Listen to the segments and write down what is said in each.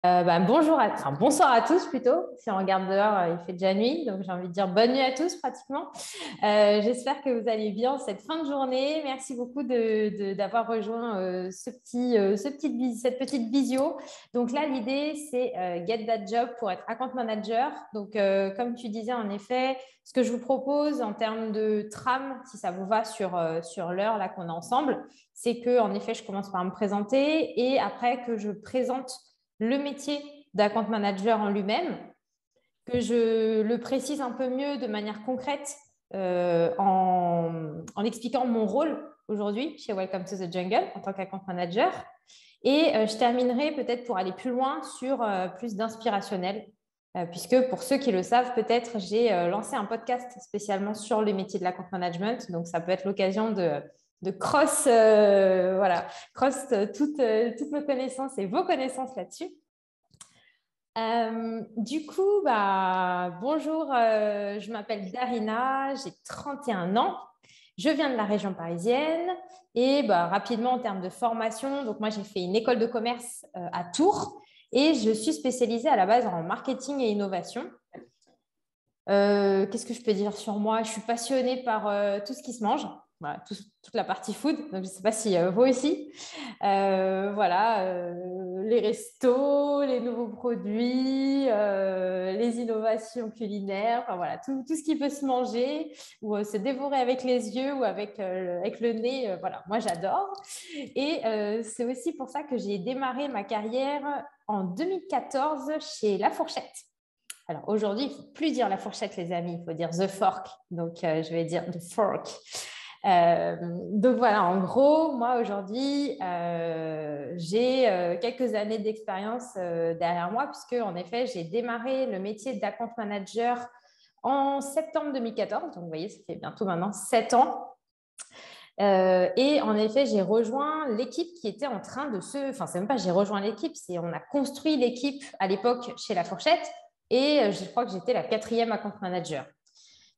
Bonsoir à tous plutôt. Si on regarde dehors, il fait déjà nuit, donc j'ai envie de dire bonne nuit à tous pratiquement. J'espère que vous allez bien cette fin de journée. Merci beaucoup d'avoir rejoint cette petite visio. Donc là, l'idée, c'est Get That Job pour être account manager. Donc, comme tu disais, en effet, ce que je vous propose en termes de trame, si ça vous va sur l'heure là qu'on est ensemble, c'est que en effet, je commence par me présenter et après que je présente le métier d'account manager en lui-même, que je le précise un peu mieux de manière concrète en expliquant mon rôle aujourd'hui chez Welcome to the Jungle en tant qu'account manager. Et je terminerai peut-être pour aller plus loin sur plus d'inspirationnel, puisque pour ceux qui le savent, peut-être j'ai lancé un podcast spécialement sur les métiers de l'account management. Donc, ça peut être l'occasion de cross toutes nos connaissances et vos connaissances là-dessus. Bonjour, je m'appelle Darina, j'ai 31 ans, je viens de la région parisienne et rapidement en termes de formation, donc moi j'ai fait une école de commerce à Tours et je suis spécialisée à la base en marketing et innovation. Qu'est-ce que je peux dire sur moi? Je suis passionnée par tout ce qui se mange, voilà, toute la partie food. Donc, je ne sais pas si vous aussi. Les restos, les nouveaux produits, les innovations culinaires, enfin, voilà, tout ce qui peut se manger ou se dévorer avec les yeux ou avec le nez. Voilà, moi, j'adore. Et c'est aussi pour ça que j'ai démarré ma carrière en 2014 chez La Fourchette. Alors aujourd'hui, il ne faut plus dire la fourchette, les amis, il faut dire the fork. Donc, je vais dire the fork. Donc voilà, en gros, moi aujourd'hui, j'ai quelques années d'expérience derrière moi, puisque en effet, j'ai démarré le métier d'account manager en septembre 2014. Donc vous voyez, ça fait bientôt maintenant 7 ans. Et en effet, j'ai rejoint l'équipe qui était en train de Enfin, c'est même pas j'ai rejoint l'équipe, c'est on a construit l'équipe à l'époque chez La Fourchette et je crois que j'étais la 4e account manager.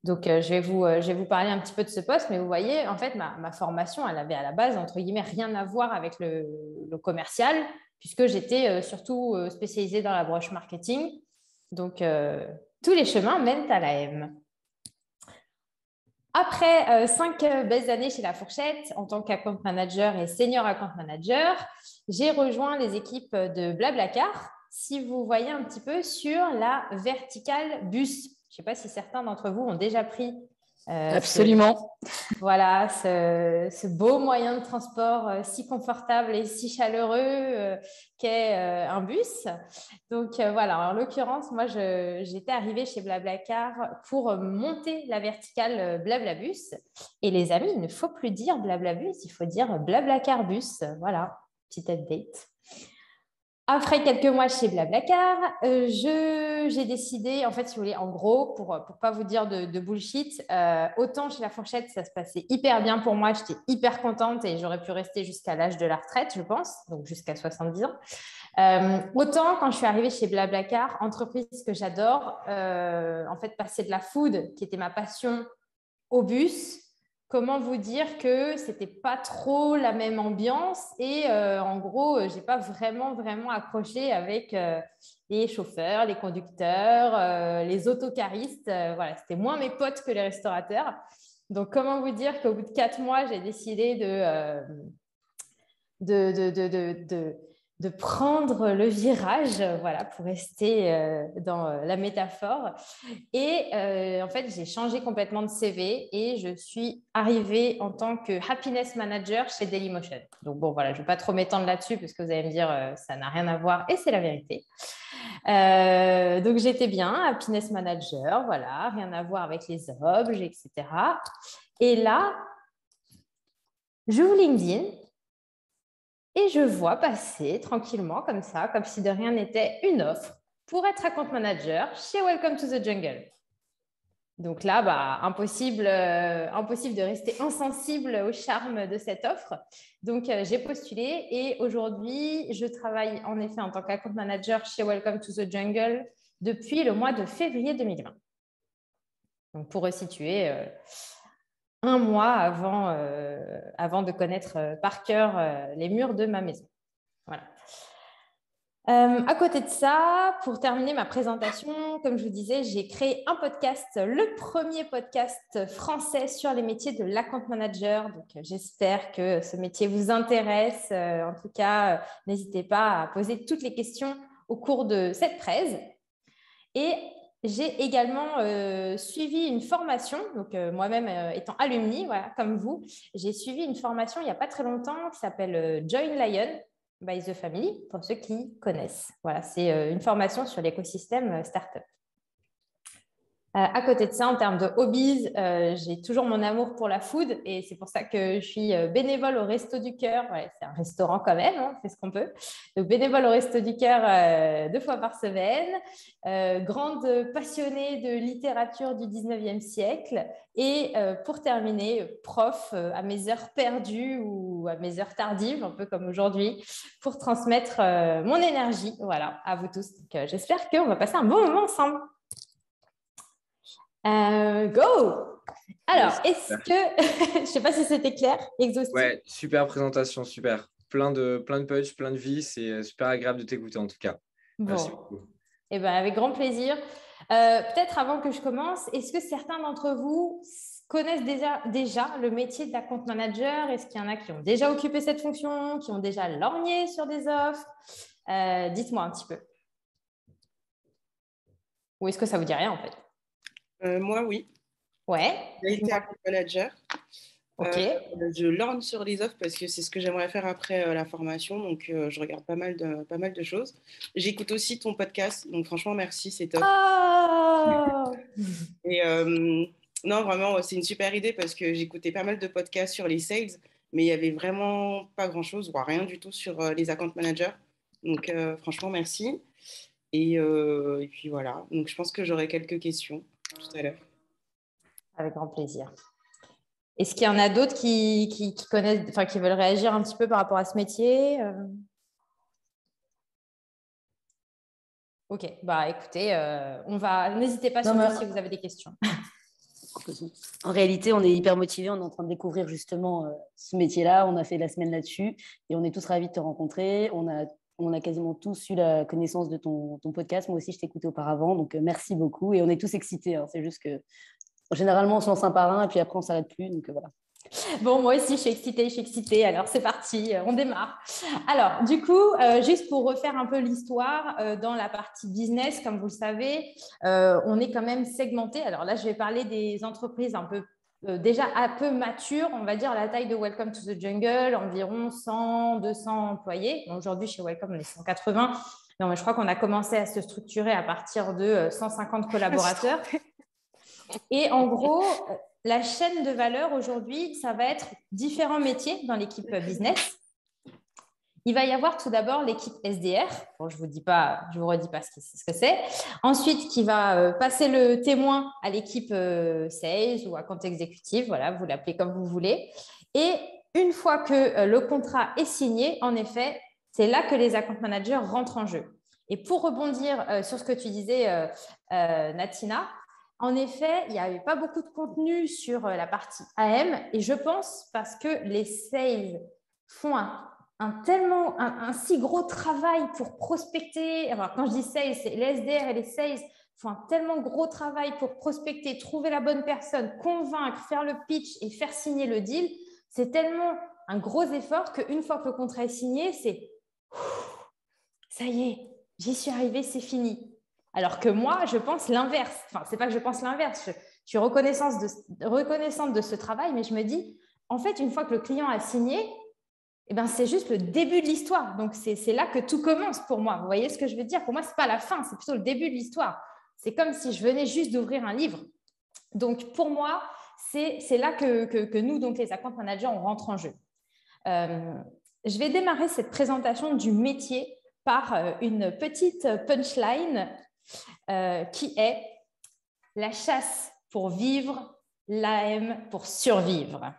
Donc, je vais vous parler un petit peu de ce poste, mais vous voyez, en fait, ma formation, elle avait à la base, entre guillemets, rien à voir avec le commercial, puisque j'étais surtout spécialisée dans la branche marketing. Donc, tous les chemins mènent à la M. Après 5 belles années chez La Fourchette, en tant qu'account manager et senior account manager, j'ai rejoint les équipes de Blablacar. Si vous voyez un petit peu sur la verticale bus, je ne sais pas si certains d'entre vous ont déjà pris Absolument. ce beau moyen de transport si confortable et si chaleureux qu'est un bus. Donc voilà, en l'occurrence, moi, j'étais arrivée chez Blablacar pour monter la verticale Blablabus. Et les amis, il ne faut plus dire Blablabus, il faut dire Blablacar Bus. Voilà, petite update. Après quelques mois chez Blablacar, j'ai décidé, en fait, si vous voulez, en gros, pour pas vous dire de bullshit, autant chez La Fourchette, ça se passait hyper bien pour moi, j'étais hyper contente et j'aurais pu rester jusqu'à l'âge de la retraite, je pense, donc jusqu'à 70 ans. Autant quand je suis arrivée chez Blablacar, entreprise que j'adore, en fait, passer de la food, qui était ma passion, au bus, comment vous dire que c'était pas trop la même ambiance et en gros, j'ai pas vraiment accroché avec les chauffeurs, les conducteurs, les autocaristes. Voilà, c'était moins mes potes que les restaurateurs. Donc, comment vous dire qu'au bout de 4 mois, j'ai décidé de prendre le virage, voilà, pour rester dans la métaphore. Et en fait, j'ai changé complètement de CV et je suis arrivée en tant que happiness manager chez Dailymotion. Donc bon, voilà, je ne vais pas trop m'étendre là-dessus parce que vous allez me dire ça n'a rien à voir et c'est la vérité. Donc j'étais bien happiness manager, voilà, rien à voir avec les objets, etc. Et là, j'ouvre LinkedIn et je vois passer tranquillement comme ça, comme si de rien n'était, une offre pour être account manager chez Welcome to the Jungle. Donc là, impossible de rester insensible au charme de cette offre. Donc, j'ai postulé et aujourd'hui, je travaille en effet en tant qu'account manager chez Welcome to the Jungle depuis le mois de février 2020. Donc, pour resituer, un mois avant de connaître par cœur les murs de ma maison. Voilà. À côté de ça, pour terminer ma présentation, comme je vous disais, j'ai créé un podcast, le premier podcast français sur les métiers de l'account manager. Donc, j'espère que ce métier vous intéresse. En tout cas, n'hésitez pas à poser toutes les questions au cours de cette presse. Et j'ai également suivi une formation, donc moi-même étant alumni, voilà, comme vous, j'ai suivi une formation il n'y a pas très longtemps qui s'appelle Join Lion by The Family, pour ceux qui connaissent. Voilà, c'est une formation sur l'écosystème startup. À côté de ça, en termes de hobbies, j'ai toujours mon amour pour la food et c'est pour ça que je suis bénévole au Resto du Cœur. Ouais, c'est un restaurant quand même, on fait ce qu'on peut. Donc, bénévole au Resto du Cœur 2 fois par semaine, grande passionnée de littérature du 19e siècle et pour terminer, prof à mes heures perdues ou à mes heures tardives, un peu comme aujourd'hui, pour transmettre mon énergie, voilà, à vous tous. Donc, j'espère qu'on va passer un bon moment ensemble. Go! Alors, est-ce que... je ne sais pas si c'était clair, exhaustif. Ouais, super présentation, super. Plein de punch, plein de vie. C'est super agréable de t'écouter en tout cas. Bon. Merci beaucoup. Eh ben, avec grand plaisir. Peut-être avant que je commence, est-ce que certains d'entre vous connaissent déjà le métier d'account manager? Est-ce qu'il y en a qui ont déjà occupé cette fonction, qui ont déjà lorgné sur des offres? Dites-moi un petit peu. Ou est-ce que ça ne vous dit rien en fait? Moi, oui. Ouais. J'ai été account manager. Ok. Je lorgne sur les offres parce que c'est ce que j'aimerais faire après la formation. Donc, je regarde pas mal de choses. J'écoute aussi ton podcast. Donc, franchement, merci, c'est top. Oh Et non, vraiment, c'est une super idée parce que j'écoutais pas mal de podcasts sur les sales, mais il n'y avait vraiment pas grand-chose, voire rien du tout sur les account managers. Donc, franchement, merci. Et puis voilà. Donc, je pense que j'aurai quelques questions tout à l'heure. Avec grand plaisir. Est-ce qu'il y en a d'autres qui connaissent, enfin, qui veulent réagir un petit peu par rapport à ce métier? Ok, bah écoutez, n'hésitez pas surtout si vous avez des questions. En réalité, on est hyper motivés, on est en train de découvrir justement ce métier-là, on a fait la semaine là-dessus et on est tous ravis de te rencontrer. On a quasiment tous eu la connaissance de ton podcast. Moi aussi, je t'écoutais auparavant, donc merci beaucoup. Et on est tous excités. Hein. C'est juste que généralement, on se lance un par un et puis après, on ne s'arrête plus. Donc voilà. Bon, moi aussi, je suis excitée. Alors, c'est parti, on démarre. Alors, du coup, juste pour refaire un peu l'histoire, dans la partie business, comme vous le savez, on est quand même segmenté. Alors là, je vais parler des entreprises un peu déjà un peu matures, on va dire la taille de Welcome to the Jungle, environ 100, 200 employés. Bon, aujourd'hui, chez Welcome, on est 180. Non, mais je crois qu'on a commencé à se structurer à partir de 150 collaborateurs. Et en gros, la chaîne de valeur aujourd'hui, ça va être différents métiers dans l'équipe business. Il va y avoir tout d'abord l'équipe SDR. Bon, je vous redis pas ce que c'est. Ensuite, qui va passer le témoin à l'équipe sales ou à compte exécutif. Voilà, vous l'appelez comme vous voulez. Et une fois que le contrat est signé, en effet, c'est là que les account managers rentrent en jeu. Et pour rebondir sur ce que tu disais, Natina, en effet, il n'y avait pas beaucoup de contenu sur la partie AM et je pense parce que les sales font un si gros travail pour prospecter. Alors, quand je dis sales, c'est les SDR et les sales font un tellement gros travail pour prospecter, trouver la bonne personne, convaincre, faire le pitch et faire signer le deal. C'est tellement un gros effort qu'une fois que le contrat est signé, c'est ça y est, j'y suis arrivée, c'est fini. Alors que moi, je pense l'inverse. Enfin, c'est pas que je pense l'inverse. Je suis reconnaissante de ce travail, mais je me dis, en fait, une fois que le client a signé, eh ben, c'est juste le début de l'histoire. Donc, c'est là que tout commence pour moi. Vous voyez ce que je veux dire? Pour moi, ce n'est pas la fin, c'est plutôt le début de l'histoire. C'est comme si je venais juste d'ouvrir un livre. Donc, pour moi, c'est là que nous, donc les account managers, on rentre en jeu. Je vais démarrer cette présentation du métier par une petite punchline qui est la chasse pour vivre, l'AM pour survivre.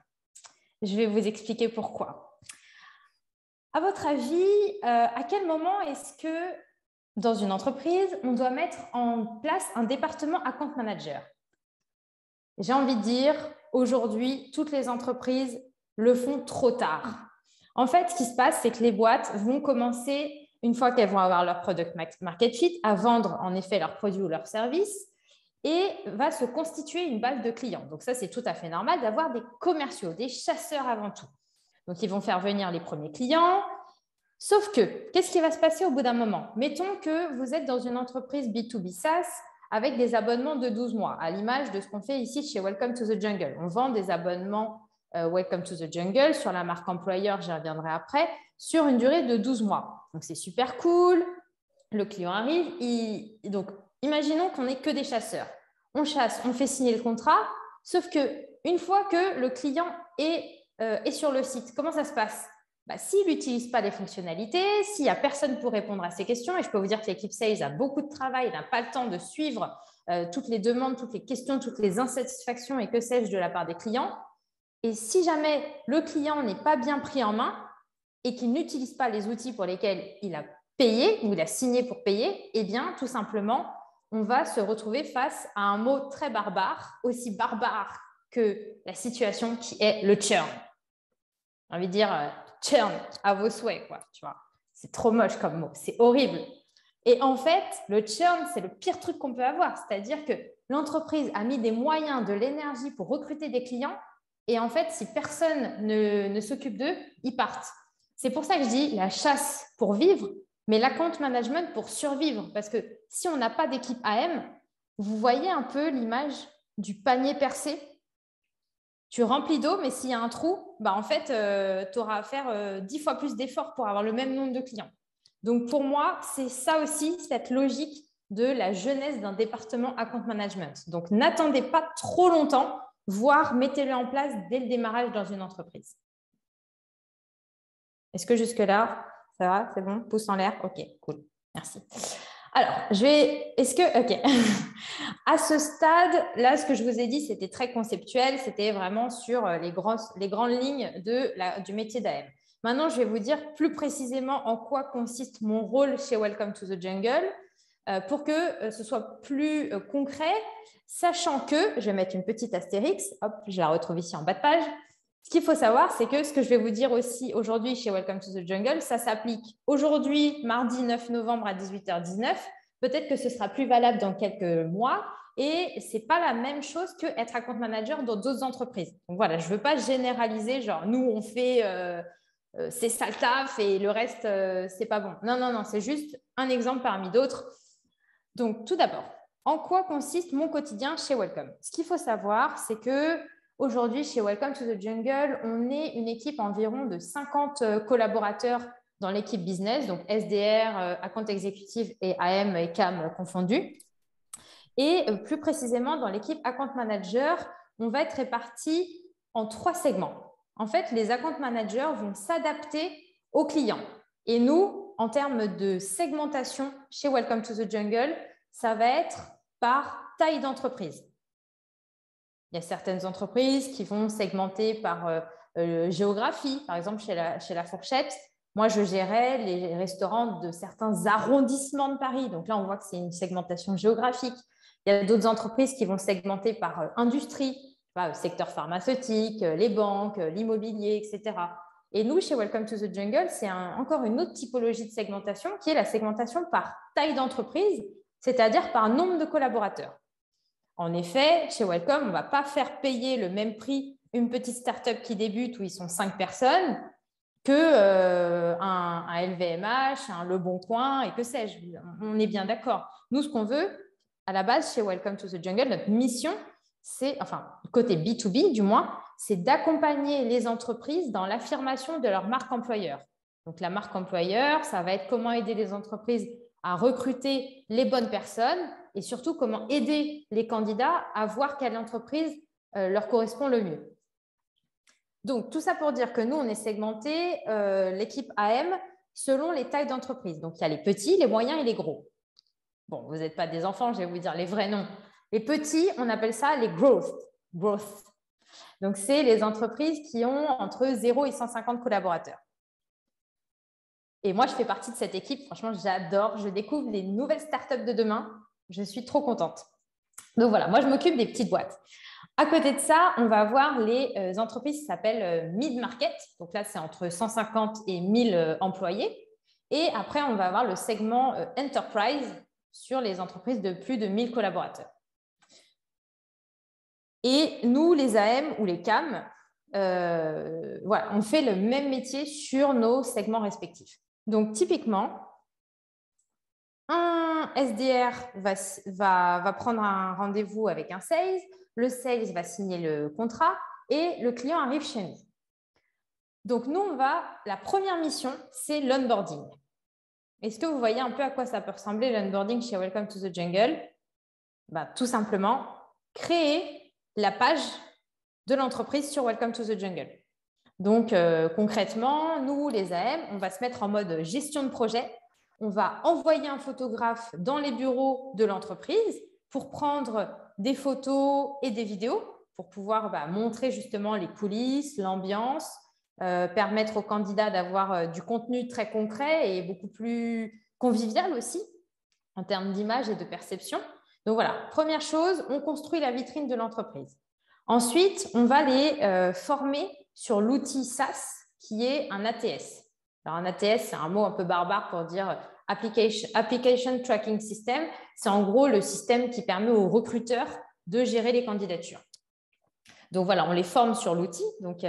Je vais vous expliquer pourquoi. À votre avis, à quel moment est-ce que dans une entreprise, on doit mettre en place un département account manager? J'ai envie de dire, aujourd'hui, toutes les entreprises le font trop tard. En fait, ce qui se passe, c'est que les boîtes vont commencer une fois qu'elles vont avoir leur product market fit, à vendre en effet leurs produits ou leurs services et va se constituer une base de clients. Donc ça, c'est tout à fait normal d'avoir des commerciaux, des chasseurs avant tout. Donc, ils vont faire venir les premiers clients. Sauf que, qu'est-ce qui va se passer au bout d'un moment? Mettons que vous êtes dans une entreprise B2B SaaS avec des abonnements de 12 mois, à l'image de ce qu'on fait ici chez Welcome to the Jungle. On vend des abonnements Welcome to the Jungle sur la marque employeur, j'y reviendrai après, sur une durée de 12 mois. Donc, c'est super cool. Le client arrive. Donc, imaginons qu'on n'est que des chasseurs. On chasse, on fait signer le contrat, sauf qu'une fois que le client est sur le site, comment ça se passe? S'il n'utilise pas les fonctionnalités, s'il n'y a personne pour répondre à ces questions, et je peux vous dire que l'équipe Sales a beaucoup de travail, n'a pas le temps de suivre toutes les demandes, toutes les questions, toutes les insatisfactions et que sais-je de la part des clients. Et si jamais le client n'est pas bien pris en main et qu'il n'utilise pas les outils pour lesquels il a payé ou il a signé pour payer, eh bien, tout simplement, on va se retrouver face à un mot très barbare, aussi barbare que la situation qui est le churn. J'ai envie de dire churn à vos souhaits, quoi, tu vois. C'est trop moche comme mot, c'est horrible. Et en fait, le churn, c'est le pire truc qu'on peut avoir. C'est-à-dire que l'entreprise a mis des moyens, de l'énergie pour recruter des clients et en fait, si personne ne s'occupe d'eux, ils partent. C'est pour ça que je dis la chasse pour vivre, mais l'account management pour survivre. Parce que si on n'a pas d'équipe AM, vous voyez un peu l'image du panier percé. Tu remplis d'eau, mais s'il y a un trou, en fait, tu auras à faire 10 fois plus d'efforts pour avoir le même nombre de clients. Donc, pour moi, c'est ça aussi, cette logique de la jeunesse d'un département account management. Donc, n'attendez pas trop longtemps, voire mettez-le en place dès le démarrage dans une entreprise. Est-ce que jusque-là, ça va? C'est bon? Pouce en l'air? Ok, cool. Merci. Alors, OK. À ce stade, là, ce que je vous ai dit, c'était très conceptuel. C'était vraiment sur les grandes lignes du métier d'AM. Maintenant, je vais vous dire plus précisément en quoi consiste mon rôle chez Welcome to the Jungle pour que ce soit plus concret, sachant que, je vais mettre une petite astérix, hop, je la retrouve ici en bas de page. Ce qu'il faut savoir, c'est que ce que je vais vous dire aussi aujourd'hui chez Welcome to the Jungle, ça s'applique aujourd'hui, mardi 9 novembre à 18h19. Peut-être que ce sera plus valable dans quelques mois et ce n'est pas la même chose qu'être account manager dans d'autres entreprises. Donc voilà, je ne veux pas généraliser, genre nous, on fait c'est ça le taf et le reste, c'est pas bon. Non, c'est juste un exemple parmi d'autres. Donc tout d'abord, en quoi consiste mon quotidien chez Welcome? Ce qu'il faut savoir, c'est que aujourd'hui, chez Welcome to the Jungle, on est une équipe environ de 50 collaborateurs dans l'équipe business, donc SDR, account exécutif et AM et CAM confondus. Et plus précisément, dans l'équipe account manager, on va être répartis en 3 segments. En fait, les account managers vont s'adapter aux clients. Et nous, en termes de segmentation chez Welcome to the Jungle, ça va être par taille d'entreprise. Il y a certaines entreprises qui vont segmenter par géographie. Par exemple, chez la Fourchette, moi, je gérais les restaurants de certains arrondissements de Paris. Donc là, on voit que c'est une segmentation géographique. Il y a d'autres entreprises qui vont segmenter par industrie, secteur pharmaceutique, les banques, l'immobilier, etc. Et nous, chez Welcome to the Jungle, c'est encore une autre typologie de segmentation qui est la segmentation par taille d'entreprise, c'est-à-dire par nombre de collaborateurs. En effet, chez Welcome, on ne va pas faire payer le même prix une petite start-up qui débute où ils sont 5 personnes qu'un LVMH, un Le Bon Coin et que sais-je. On est bien d'accord. Nous, ce qu'on veut, à la base, chez Welcome to the Jungle, notre mission, c'est, enfin, côté B2B du moins, c'est d'accompagner les entreprises dans l'affirmation de leur marque employeur. Donc, la marque employeur, ça va être comment aider les entreprises à recruter les bonnes personnes et surtout comment aider les candidats à voir quelle entreprise leur correspond le mieux. Donc, tout ça pour dire que nous, on est segmenté, l'équipe AM, selon les tailles d'entreprise. Donc, il y a les petits, les moyens et les gros. Bon, vous n'êtes pas des enfants, je vais vous dire les vrais noms. Les petits, on appelle ça les growth. Donc, c'est les entreprises qui ont entre 0 et 150 collaborateurs. Et moi, je fais partie de cette équipe. Franchement, j'adore. Je découvre les nouvelles startups de demain. Je suis trop contente. Donc, voilà, moi, je m'occupe des petites boîtes. À côté de ça, on va avoir les entreprises qui s'appellent mid-market. Donc là, c'est entre 150 et 1000 employés. Et après, on va avoir le segment Enterprise sur les entreprises de plus de 1000 collaborateurs. Et nous, les AM ou les CAM, voilà, on fait le même métier sur nos segments respectifs. Donc, typiquement, un SDR va prendre un rendez-vous avec un sales, le sales va signer le contrat et le client arrive chez nous. Donc, nous, la première mission, c'est l'onboarding. Est-ce que vous voyez un peu à quoi ça peut ressembler l'onboarding chez Welcome to the Jungle? Tout simplement, créer la page de l'entreprise sur Welcome to the Jungle. Donc, concrètement, nous, les AM, on va se mettre en mode gestion de projet. On va envoyer un photographe dans les bureaux de l'entreprise pour prendre des photos et des vidéos pour pouvoir montrer justement les coulisses, l'ambiance, permettre aux candidats d'avoir du contenu très concret et beaucoup plus convivial aussi en termes d'image et de perception. Donc voilà, première chose, on construit la vitrine de l'entreprise. Ensuite, on va les former sur l'outil SaaS qui est un ATS. Alors, un ATS, c'est un mot un peu barbare pour dire Application Tracking System. C'est en gros le système qui permet aux recruteurs de gérer les candidatures. Donc voilà, on les forme sur l'outil. Donc,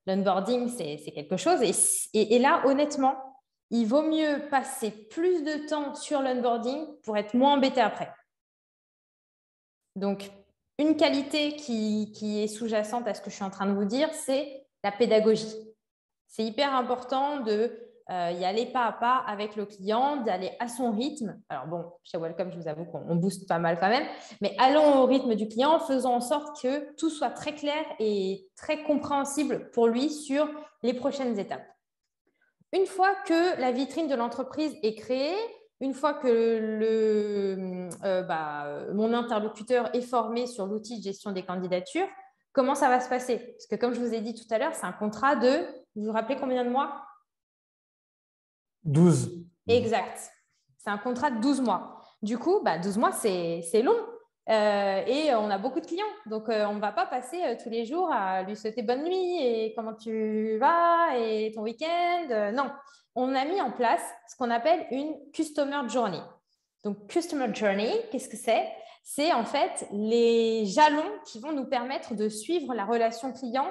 l'onboarding, c'est quelque chose. Et là, honnêtement, il vaut mieux passer plus de temps sur l'onboarding pour être moins embêté après. Donc, une qualité qui est sous-jacente à ce que je suis en train de vous dire, c'est la pédagogie. C'est hyper important de y aller pas à pas avec le client, d'aller à son rythme. Alors bon, chez Welcome, je vous avoue qu'on booste pas mal quand même, mais allons au rythme du client, faisons en sorte que tout soit très clair et très compréhensible pour lui sur les prochaines étapes. Une fois que la vitrine de l'entreprise est créée, une fois que mon interlocuteur est formé sur l'outil de gestion des candidatures, comment ça va se passer? Parce que comme je vous ai dit tout à l'heure, c'est un contrat de, vous vous rappelez combien de mois? 12. Exact. C'est un contrat de 12 mois. Du coup, 12 mois, c'est long. Et on a beaucoup de clients. Donc, on ne va pas passer tous les jours à lui souhaiter bonne nuit et comment tu vas et ton week-end. Non, on a mis en place ce qu'on appelle une Customer Journey. Donc, Customer Journey, qu'est-ce que c'est? C'est en fait les jalons qui vont nous permettre de suivre la relation client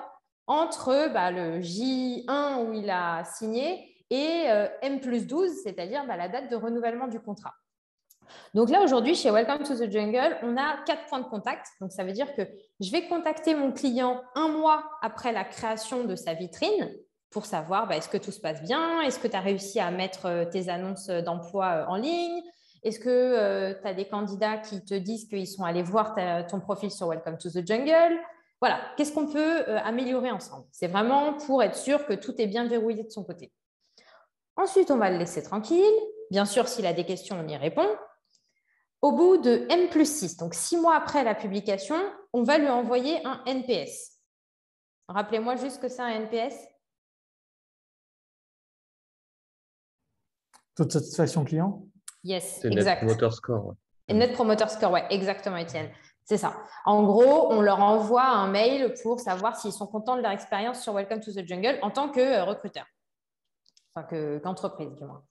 entre le J1 où il a signé et M+12, c'est-à-dire la date de renouvellement du contrat. Donc là, aujourd'hui, chez Welcome to the Jungle, on a 4 points de contact. Donc, ça veut dire que je vais contacter mon client 1 mois après la création de sa vitrine pour savoir est-ce que tout se passe bien, est-ce que tu as réussi à mettre tes annonces d'emploi en ligne, est-ce que tu as des candidats qui te disent qu'ils sont allés voir ton profil sur Welcome to the Jungle. Voilà, qu'est-ce qu'on peut améliorer ensemble? C'est vraiment pour être sûr que tout est bien verrouillé de son côté. Ensuite, on va le laisser tranquille. Bien sûr, s'il a des questions, on y répond. Au bout de M+6, donc 6 mois après la publication, on va lui envoyer un NPS. Rappelez-moi juste ce que c'est un NPS. Taux de satisfaction client? Yes, C'est exact. Net Promoter Score. Net Promoter Score, ouais, exactement, Étienne. C'est ça. En gros, on leur envoie un mail pour savoir s'ils sont contents de leur expérience sur Welcome to the Jungle en tant que recruteur. Enfin, qu'entreprise, du moins.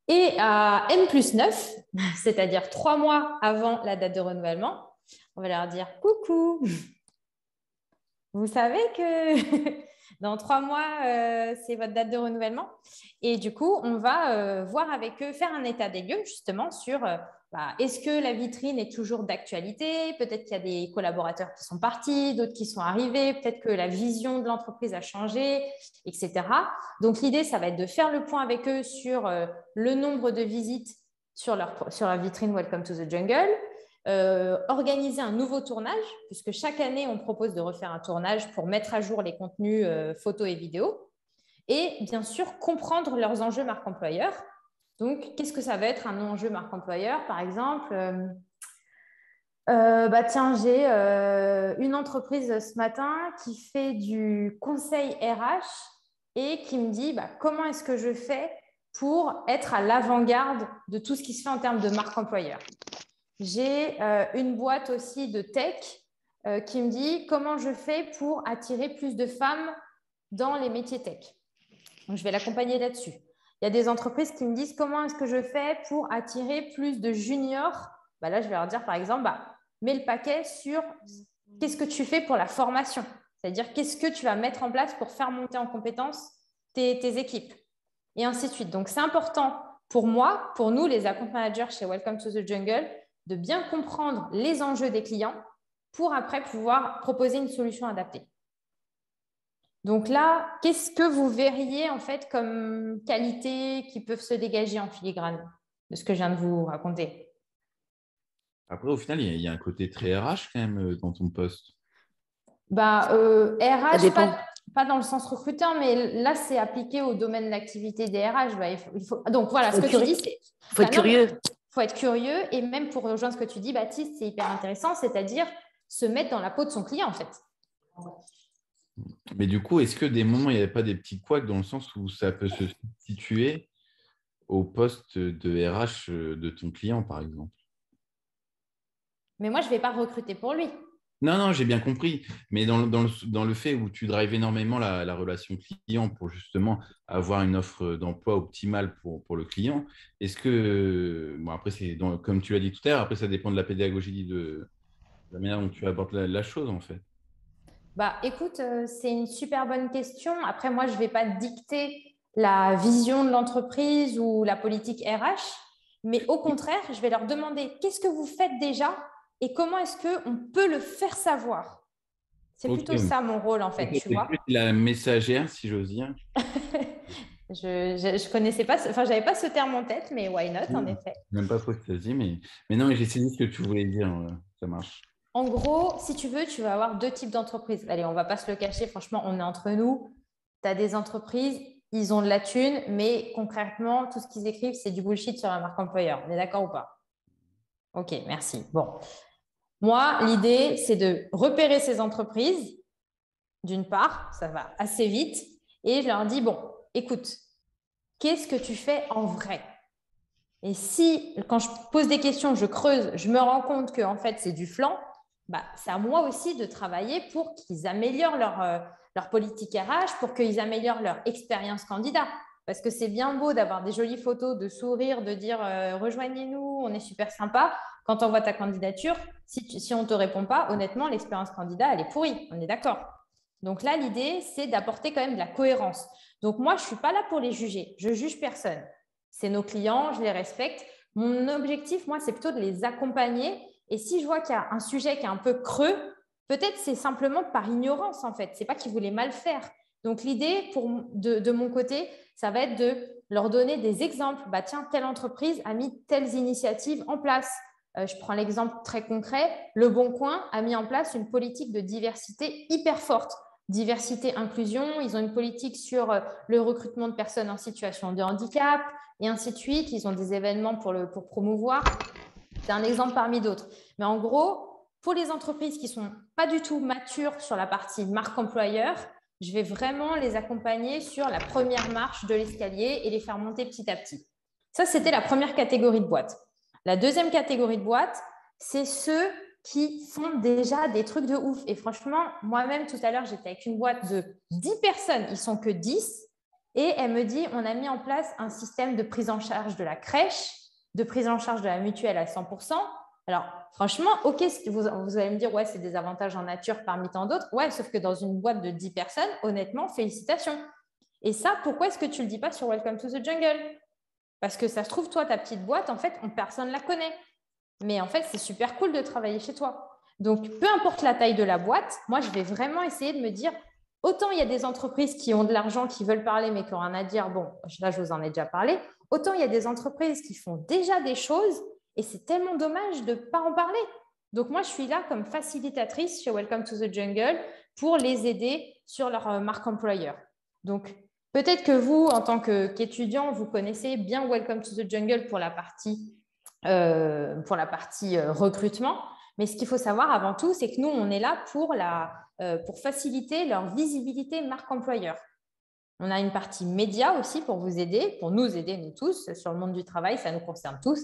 Et à M+9, c'est-à-dire 3 mois avant la date de renouvellement, on va leur dire « Coucou, vous savez que dans 3 mois, c'est votre date de renouvellement ?» Et du coup, on va voir avec eux, faire un état des lieux justement sur est-ce que la vitrine est toujours d'actualité? Peut-être qu'il y a des collaborateurs qui sont partis, d'autres qui sont arrivés, peut-être que la vision de l'entreprise a changé, etc. Donc, l'idée, ça va être de faire le point avec eux sur le nombre de visites sur la vitrine Welcome to the Jungle, organiser un nouveau tournage, puisque chaque année, on propose de refaire un tournage pour mettre à jour les contenus photos et vidéos, et bien sûr, comprendre leurs enjeux marque employeur. Donc, qu'est-ce que ça va être un enjeu marque employeur? Par exemple, tiens, j'ai une entreprise ce matin qui fait du conseil RH et qui me dit comment est-ce que je fais pour être à l'avant-garde de tout ce qui se fait en termes de marque employeur. J'ai une boîte aussi de tech qui me dit comment je fais pour attirer plus de femmes dans les métiers tech. Donc, je vais l'accompagner là-dessus. Il y a des entreprises qui me disent comment est-ce que je fais pour attirer plus de juniors. Là, je vais leur dire, par exemple, mets le paquet sur qu'est-ce que tu fais pour la formation. C'est-à-dire, qu'est-ce que tu vas mettre en place pour faire monter en compétence tes équipes et ainsi de suite. Donc, c'est important pour moi, pour nous, les account managers chez Welcome to the Jungle, de bien comprendre les enjeux des clients pour après pouvoir proposer une solution adaptée. Donc là, qu'est-ce que vous verriez en fait comme qualités qui peuvent se dégager en filigrane de ce que je viens de vous raconter? Après, au final, il y a un côté très RH quand même dans ton poste. RH, pas dans le sens recruteur, mais là, c'est appliqué au domaine d'activité des RH. Donc voilà, ce que tu dis, c'est… Il faut être curieux. Il faut être curieux et même pour rejoindre ce que tu dis, Baptiste, c'est hyper intéressant, c'est-à-dire se mettre dans la peau de son client en fait. Mais du coup, est-ce que des moments, il n'y avait pas des petits couacs dans le sens où ça peut se situer au poste de RH de ton client, par exemple? Mais moi, je ne vais pas recruter pour lui. Non, j'ai bien compris. Mais dans le fait où tu drives énormément la relation client pour justement avoir une offre d'emploi optimale pour le client, est-ce que, bon, après, comme tu l'as dit tout à l'heure, après, ça dépend de la pédagogie, de la manière dont tu abordes la chose, en fait. Écoute, c'est une super bonne question. Après, moi, je ne vais pas dicter la vision de l'entreprise ou la politique RH, mais au contraire, je vais leur demander qu'est-ce que vous faites déjà et comment est-ce qu'on peut le faire savoir. C'est plutôt ça mon rôle, en fait, tu vois. La messagère, si j'ose dire. Je connaissais pas, j'avais pas ce terme en tête, mais why not, en effet. Même pas trop ce que tu as dit, mais non, j'ai saisi ce que tu voulais dire, ça marche. En gros, si tu veux, tu vas avoir deux types d'entreprises. Allez, on ne va pas se le cacher, franchement, on est entre nous. Tu as des entreprises, ils ont de la thune, mais concrètement, tout ce qu'ils écrivent, c'est du bullshit sur la marque employeur. On est d'accord ou pas? Ok, merci. Bon. Moi, l'idée, c'est de repérer ces entreprises. D'une part, ça va assez vite. Et je leur dis, bon, écoute, qu'est-ce que tu fais en vrai? Et si, quand je pose des questions, je creuse, je me rends compte qu'en fait, c'est du flan, c'est à moi aussi de travailler pour qu'ils améliorent leur politique RH, pour qu'ils améliorent leur expérience candidat. Parce que c'est bien beau d'avoir des jolies photos, de sourire, de dire rejoignez-nous, on est super sympa. Quand on voit ta candidature, si on ne te répond pas, honnêtement, l'expérience candidat, elle est pourrie. On est d'accord. Donc là, l'idée, c'est d'apporter quand même de la cohérence. Donc moi, je ne suis pas là pour les juger. Je ne juge personne. C'est nos clients, je les respecte. Mon objectif, moi, c'est plutôt de les accompagner. Et si je vois qu'il y a un sujet qui est un peu creux, peut-être c'est simplement par ignorance, en fait. Ce n'est pas qu'ils voulaient mal faire. Donc, l'idée, de mon côté, ça va être de leur donner des exemples. Tiens, telle entreprise a mis telles initiatives en place. Je prends l'exemple très concret. Le Bon Coin a mis en place une politique de diversité hyper forte. Diversité, inclusion, ils ont une politique sur le recrutement de personnes en situation de handicap et ainsi de suite. Ils ont des événements pour promouvoir. C'est un exemple parmi d'autres. Mais en gros, pour les entreprises qui ne sont pas du tout matures sur la partie marque employeur, je vais vraiment les accompagner sur la première marche de l'escalier et les faire monter petit à petit. Ça, c'était la première catégorie de boîtes. La deuxième catégorie de boîtes, c'est ceux qui font déjà des trucs de ouf. Et franchement, moi-même, tout à l'heure, j'étais avec une boîte de 10 personnes. Ils ne sont que 10. Et elle me dit, on a mis en place un système de prise en charge de la crèche, de prise en charge de la mutuelle à 100%. Alors, franchement, ok, vous allez me dire, ouais, c'est des avantages en nature parmi tant d'autres. Ouais, sauf que dans une boîte de 10 personnes, honnêtement, félicitations. Et ça, pourquoi est-ce que tu ne le dis pas sur Welcome to the Jungle? Parce que ça se trouve, toi, ta petite boîte, en fait, personne ne la connaît. Mais en fait, c'est super cool de travailler chez toi. Donc, peu importe la taille de la boîte, moi, je vais vraiment essayer de me dire, autant il y a des entreprises qui ont de l'argent, qui veulent parler, mais qui n'ont rien à dire. Bon, là, je vous en ai déjà parlé. Autant il y a des entreprises qui font déjà des choses et c'est tellement dommage de ne pas en parler. Donc, moi, je suis là comme facilitatrice chez Welcome to the Jungle pour les aider sur leur marque employeur. Donc, peut-être que vous, en tant qu'étudiant, vous connaissez bien Welcome to the Jungle pour la partie recrutement. Mais ce qu'il faut savoir avant tout, c'est que nous, on est là pour faciliter leur visibilité marque employeur. On a une partie média aussi pour vous aider, pour nous aider, nous tous, sur le monde du travail. Ça nous concerne tous.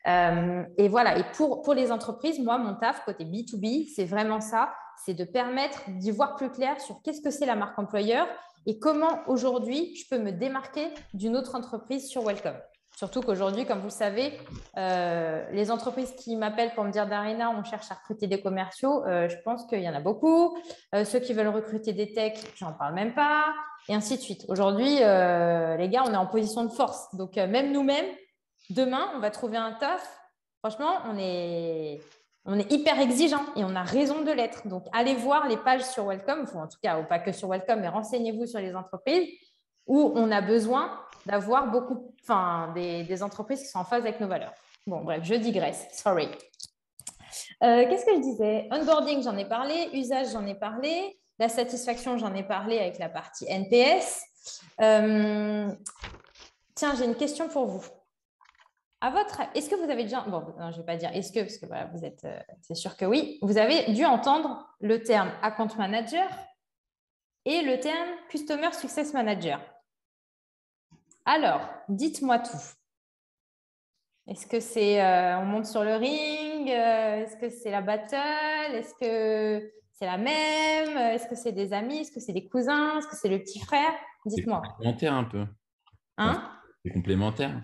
Et voilà. Et pour les entreprises, moi, mon taf, côté B2B, c'est vraiment ça. C'est de permettre d'y voir plus clair sur qu'est-ce que c'est la marque employeur et comment aujourd'hui, je peux me démarquer d'une autre entreprise sur Welcome. Surtout qu'aujourd'hui, comme vous le savez, les entreprises qui m'appellent pour me dire Darina, on cherche à recruter des commerciaux, je pense qu'il y en a beaucoup. Ceux qui veulent recruter des techs, j'en parle même pas, et ainsi de suite. Aujourd'hui, les gars, on est en position de force. Donc, même nous-mêmes, demain, on va trouver un taf. Franchement, on est hyper exigeant et on a raison de l'être. Donc, allez voir les pages sur Welcome, enfin, en tout cas, pas que sur Welcome, mais renseignez-vous sur les entreprises où on a besoin d'avoir des entreprises qui sont en phase avec nos valeurs. Bon, bref, je digresse. Sorry. Qu'est-ce que je disais? Onboarding, j'en ai parlé. Usage, j'en ai parlé. La satisfaction, j'en ai parlé avec la partie NPS. Tiens, j'ai une question pour vous. Est-ce que vous avez déjà… Bon, non, je ne vais pas dire est-ce que, parce que voilà, vous êtes… c'est sûr que oui. Vous avez dû entendre le terme Account Manager et le terme Customer Success Manager. Alors, dites-moi tout. Est-ce que c'est on monte sur le ring? Est-ce que c'est la battle? Est-ce que c'est la même? Est-ce que c'est des amis? Est-ce que c'est des cousins? Est-ce que c'est le petit frère? Dites-moi. C'est complémentaire un peu. C'est complémentaire.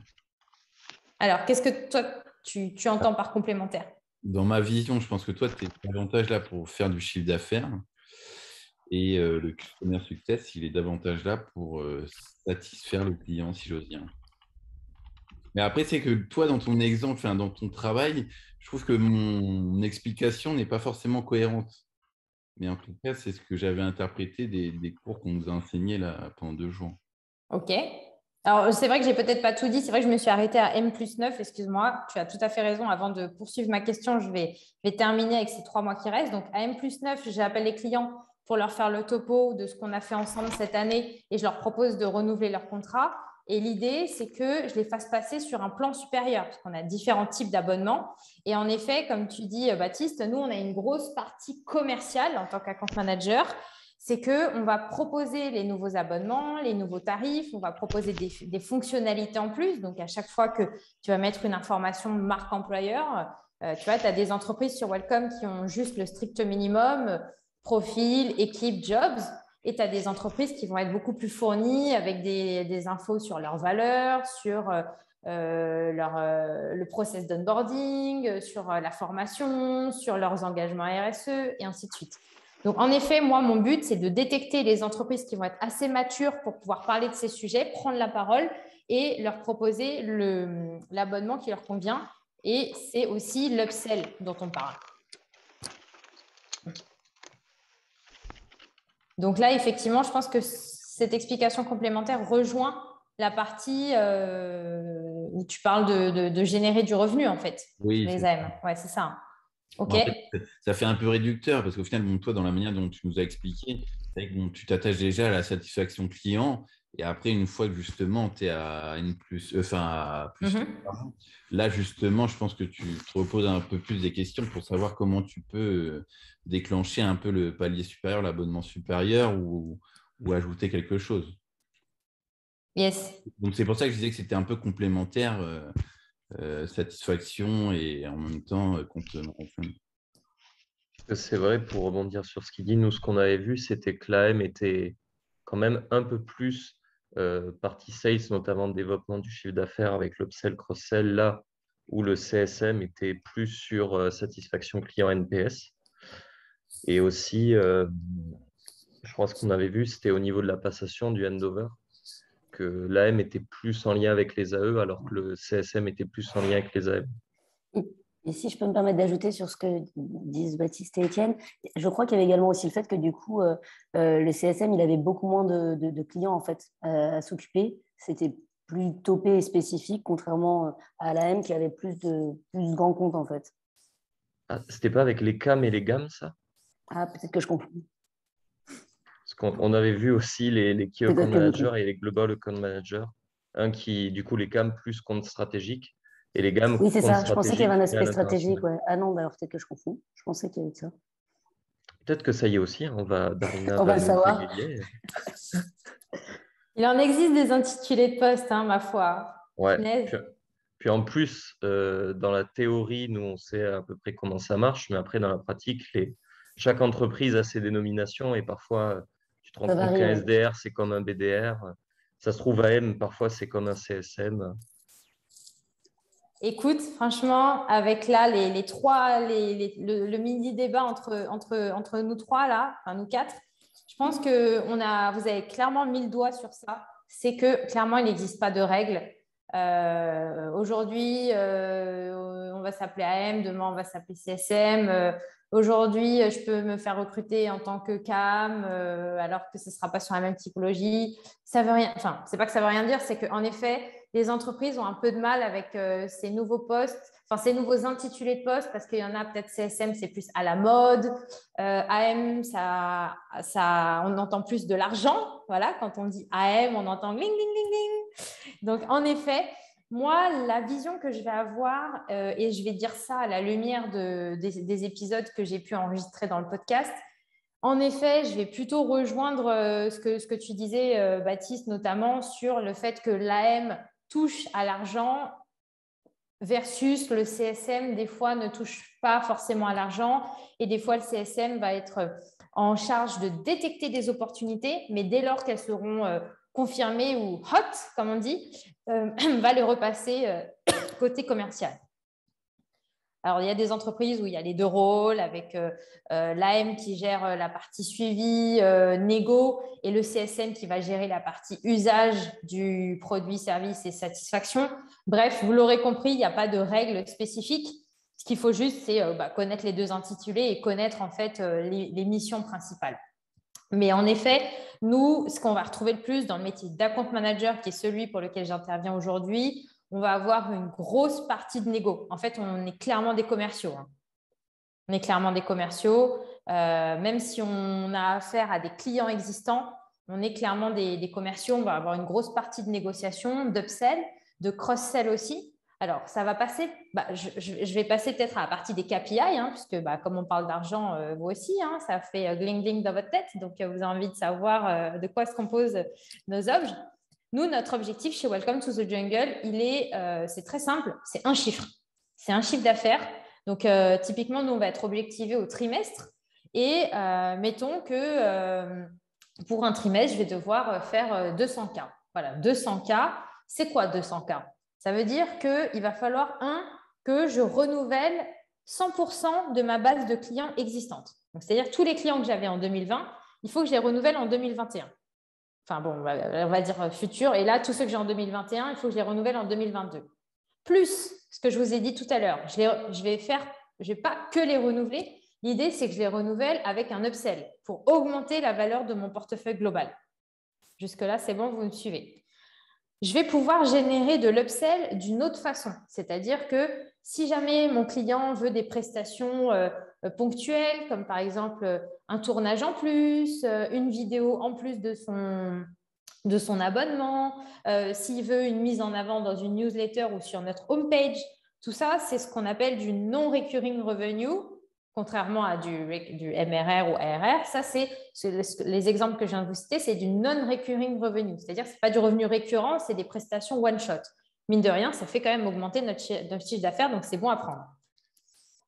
Alors, qu'est-ce que toi, tu entends par complémentaire? Dans ma vision, je pense que toi, tu es davantage là pour faire du chiffre d'affaires. Et le customer success, il est davantage là pour satisfaire le client, si j'ose dire. Mais après, c'est que toi, dans ton exemple, enfin, dans ton travail, je trouve que mon explication n'est pas forcément cohérente. Mais en tout cas, c'est ce que j'avais interprété des cours qu'on nous a enseignés là, pendant 2 jours. OK. Alors, c'est vrai que je n'ai peut-être pas tout dit. C'est vrai que je me suis arrêtée à M+9. Excuse-moi, tu as tout à fait raison. Avant de poursuivre ma question, je vais terminer avec ces 3 mois qui restent. Donc, à M+9, j'appelle les clients pour leur faire le topo de ce qu'on a fait ensemble cette année et je leur propose de renouveler leur contrat. Et l'idée, c'est que je les fasse passer sur un plan supérieur parce qu'on a différents types d'abonnements. Et en effet, comme tu dis, Baptiste, nous, on a une grosse partie commerciale en tant qu'account manager. C'est qu'on va proposer les nouveaux abonnements, les nouveaux tarifs, on va proposer des fonctionnalités en plus. Donc, à chaque fois que tu vas mettre une information marque employeur, tu vois, tu as des entreprises sur Welcome qui ont juste le strict minimum, profil, équipe, jobs. Et tu as des entreprises qui vont être beaucoup plus fournies avec des infos sur leurs valeurs, sur le process d'onboarding, sur la formation, sur leurs engagements RSE et ainsi de suite. Donc, en effet, moi, mon but, c'est de détecter les entreprises qui vont être assez matures pour pouvoir parler de ces sujets, prendre la parole et leur proposer l'abonnement qui leur convient. Et c'est aussi l'upsell dont on parle. Donc là, effectivement, je pense que cette explication complémentaire rejoint la partie où tu parles de générer du revenu, en fait. Oui, les AM. Ouais, c'est ça. OK. Bon, en fait, ça fait un peu réducteur parce qu'au final, bon, toi, dans la manière dont tu nous as expliqué, c'est que, bon, tu t'attaches déjà à la satisfaction client et après, une fois que justement, tu es à plus, là, justement, je pense que tu te reposes un peu plus des questions pour savoir comment tu peux déclencher un peu le palier supérieur, l'abonnement supérieur ou ajouter quelque chose. Yes. Donc, c'est pour ça que je disais que c'était un peu complémentaire. Satisfaction et en même temps compte management. C'est vrai, pour rebondir sur ce qu'il dit, nous, ce qu'on avait vu, c'était que l'AM était quand même un peu plus partie sales, notamment développement du chiffre d'affaires avec l'upsell, cross-sell, là où le CSM était plus sur satisfaction client NPS. Et aussi, je crois ce qu'on avait vu, c'était au niveau de la passation du handover, que l'AM était plus en lien avec les AE alors que le CSM était plus en lien avec les AM. Et si je peux me permettre d'ajouter sur ce que disent Baptiste et Étienne, je crois qu'il y avait également aussi le fait que du coup, le CSM, il avait beaucoup moins de clients en fait, à s'occuper. C'était plus topé et spécifique, contrairement à l'AM qui avait plus de grands comptes en fait. Ah, c'était pas avec les CAM et les GAM, ça? Ah, peut-être que je comprends. Parce qu'on avait vu aussi les Key Account Managers et les Global Account Managers. Un qui, du coup, les CAM plus compte stratégique et les GAM. Oui, c'est ça. Je pensais qu'il y avait un aspect stratégique. Ouais. Ah non, bah alors peut-être que je confonds. Je pensais qu'il y avait ça. Peut-être que ça y est aussi. Darina on va le savoir. Il en existe des intitulés de poste, hein, ma foi. Ouais. Punaise. Puis en plus, dans la théorie, nous, on sait à peu près comment ça marche, mais après, dans la pratique, chaque entreprise a ses dénominations et parfois, tu te rends Ça compte varie, qu'un ouais. SDR, c'est comme un BDR. Ça se trouve AM, parfois, c'est comme un CSM. Écoute, franchement, avec là les trois, le mini débat entre nous trois là, enfin nous quatre, je pense que vous avez clairement mis le doigt sur ça. C'est que clairement, il n'existe pas de règles. Aujourd'hui, on va s'appeler AM, demain on va s'appeler CSM. Aujourd'hui, je peux me faire recruter en tant que CAM, alors que ce ne sera pas sur la même typologie. Ça veut rien. Enfin, c'est pas que ça veut rien dire, c'est qu'en effet, les entreprises ont un peu de mal avec ces nouveaux postes, enfin ces nouveaux intitulés de postes, parce qu'il y en a peut-être CSM, c'est plus à la mode. AM, on entend plus de l'argent. Voilà, quand on dit AM, on entend gling, gling, gling, gling. Donc, en effet, moi, la vision que je vais avoir, et je vais dire ça à la lumière des épisodes que j'ai pu enregistrer dans le podcast, en effet, je vais plutôt rejoindre ce que tu disais, Baptiste, notamment sur le fait que l'AM touche à l'argent versus le CSM, des fois, ne touche pas forcément à l'argent et des fois, le CSM va être en charge de détecter des opportunités, mais dès lors qu'elles seront confirmées ou hot, comme on dit, va les repasser côté commercial. Alors, il y a des entreprises où il y a les deux rôles avec l'AM qui gère la partie suivi, négo, et le CSM qui va gérer la partie usage du produit, service et satisfaction. Bref, vous l'aurez compris, il n'y a pas de règles spécifiques. Ce qu'il faut juste, c'est connaître les deux intitulés et connaître en fait les missions principales. Mais en effet, nous, ce qu'on va retrouver le plus dans le métier d'account manager, qui est celui pour lequel j'interviens aujourd'hui, on va avoir une grosse partie de négo. En fait, on est clairement des commerciaux. On est clairement des commerciaux. Même si on a affaire à des clients existants, on est clairement des commerciaux. On va avoir une grosse partie de négociation, d'upsell, de cross-sell aussi. Alors, ça va passer, je vais passer peut-être à la partie des KPI, puisque comme on parle d'argent, vous aussi, ça fait gling-gling dans votre tête. Donc, vous avez envie de savoir de quoi se composent nos objets. Nous, notre objectif chez Welcome to the Jungle, c'est très simple, c'est un chiffre. C'est un chiffre d'affaires. Donc, typiquement, nous, on va être objectivé au trimestre. Et mettons que pour un trimestre, je vais devoir faire 200K. Voilà, 200K. C'est quoi 200K? Ça veut dire qu'il va falloir, que je renouvelle 100% de ma base de clients existante. C'est-à-dire tous les clients que j'avais en 2020, il faut que je les renouvelle en 2021. Enfin bon, on va dire futur. Et là, tous ceux que j'ai en 2021, il faut que je les renouvelle en 2022. Plus ce que je vous ai dit tout à l'heure, je vais pas que les renouveler. L'idée, c'est que je les renouvelle avec un upsell pour augmenter la valeur de mon portefeuille global. Jusque-là, c'est bon, vous me suivez. Je vais pouvoir générer de l'upsell d'une autre façon. C'est-à-dire que si jamais mon client veut des prestations ponctuelles, comme par exemple un tournage en plus, une vidéo en plus de son abonnement, s'il veut une mise en avant dans une newsletter ou sur notre homepage, tout ça, c'est ce qu'on appelle du non-recurring revenue, contrairement à du MRR ou ARR. Ça, c'est les exemples que je viens de vous citer, c'est du non-recurring revenue, c'est-à-dire que ce n'est pas du revenu récurrent, c'est des prestations one-shot. Mine de rien, ça fait quand même augmenter notre chiffre d'affaires, donc c'est bon à prendre.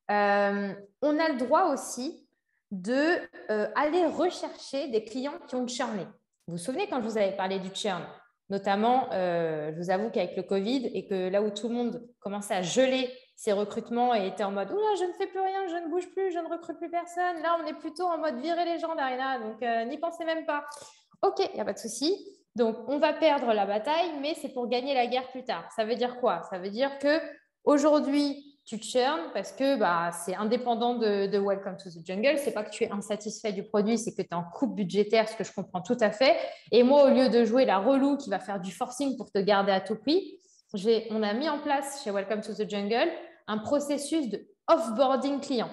On a le droit aussi d'aller rechercher des clients qui ont churné. Vous vous souvenez quand je vous avais parlé du churn? Notamment, je vous avoue qu'avec le Covid et que là où tout le monde commençait à geler ses recrutements et était en mode « Oula, je ne fais plus rien, je ne bouge plus, je ne recrute plus personne ». Là, on est plutôt en mode « virer les gens, Darina ». Donc, n'y pensez même pas. Ok, il n'y a pas de souci. Donc, on va perdre la bataille, mais c'est pour gagner la guerre plus tard. Ça veut dire quoi? Ça veut dire qu'aujourd'hui, tu churn parce que c'est indépendant de Welcome to the Jungle. Ce n'est pas que tu es insatisfait du produit, c'est que tu es en coupe budgétaire, ce que je comprends tout à fait. Et moi, au lieu de jouer la relou qui va faire du forcing pour te garder à tout prix, on a mis en place chez Welcome to the Jungle un processus de offboarding client.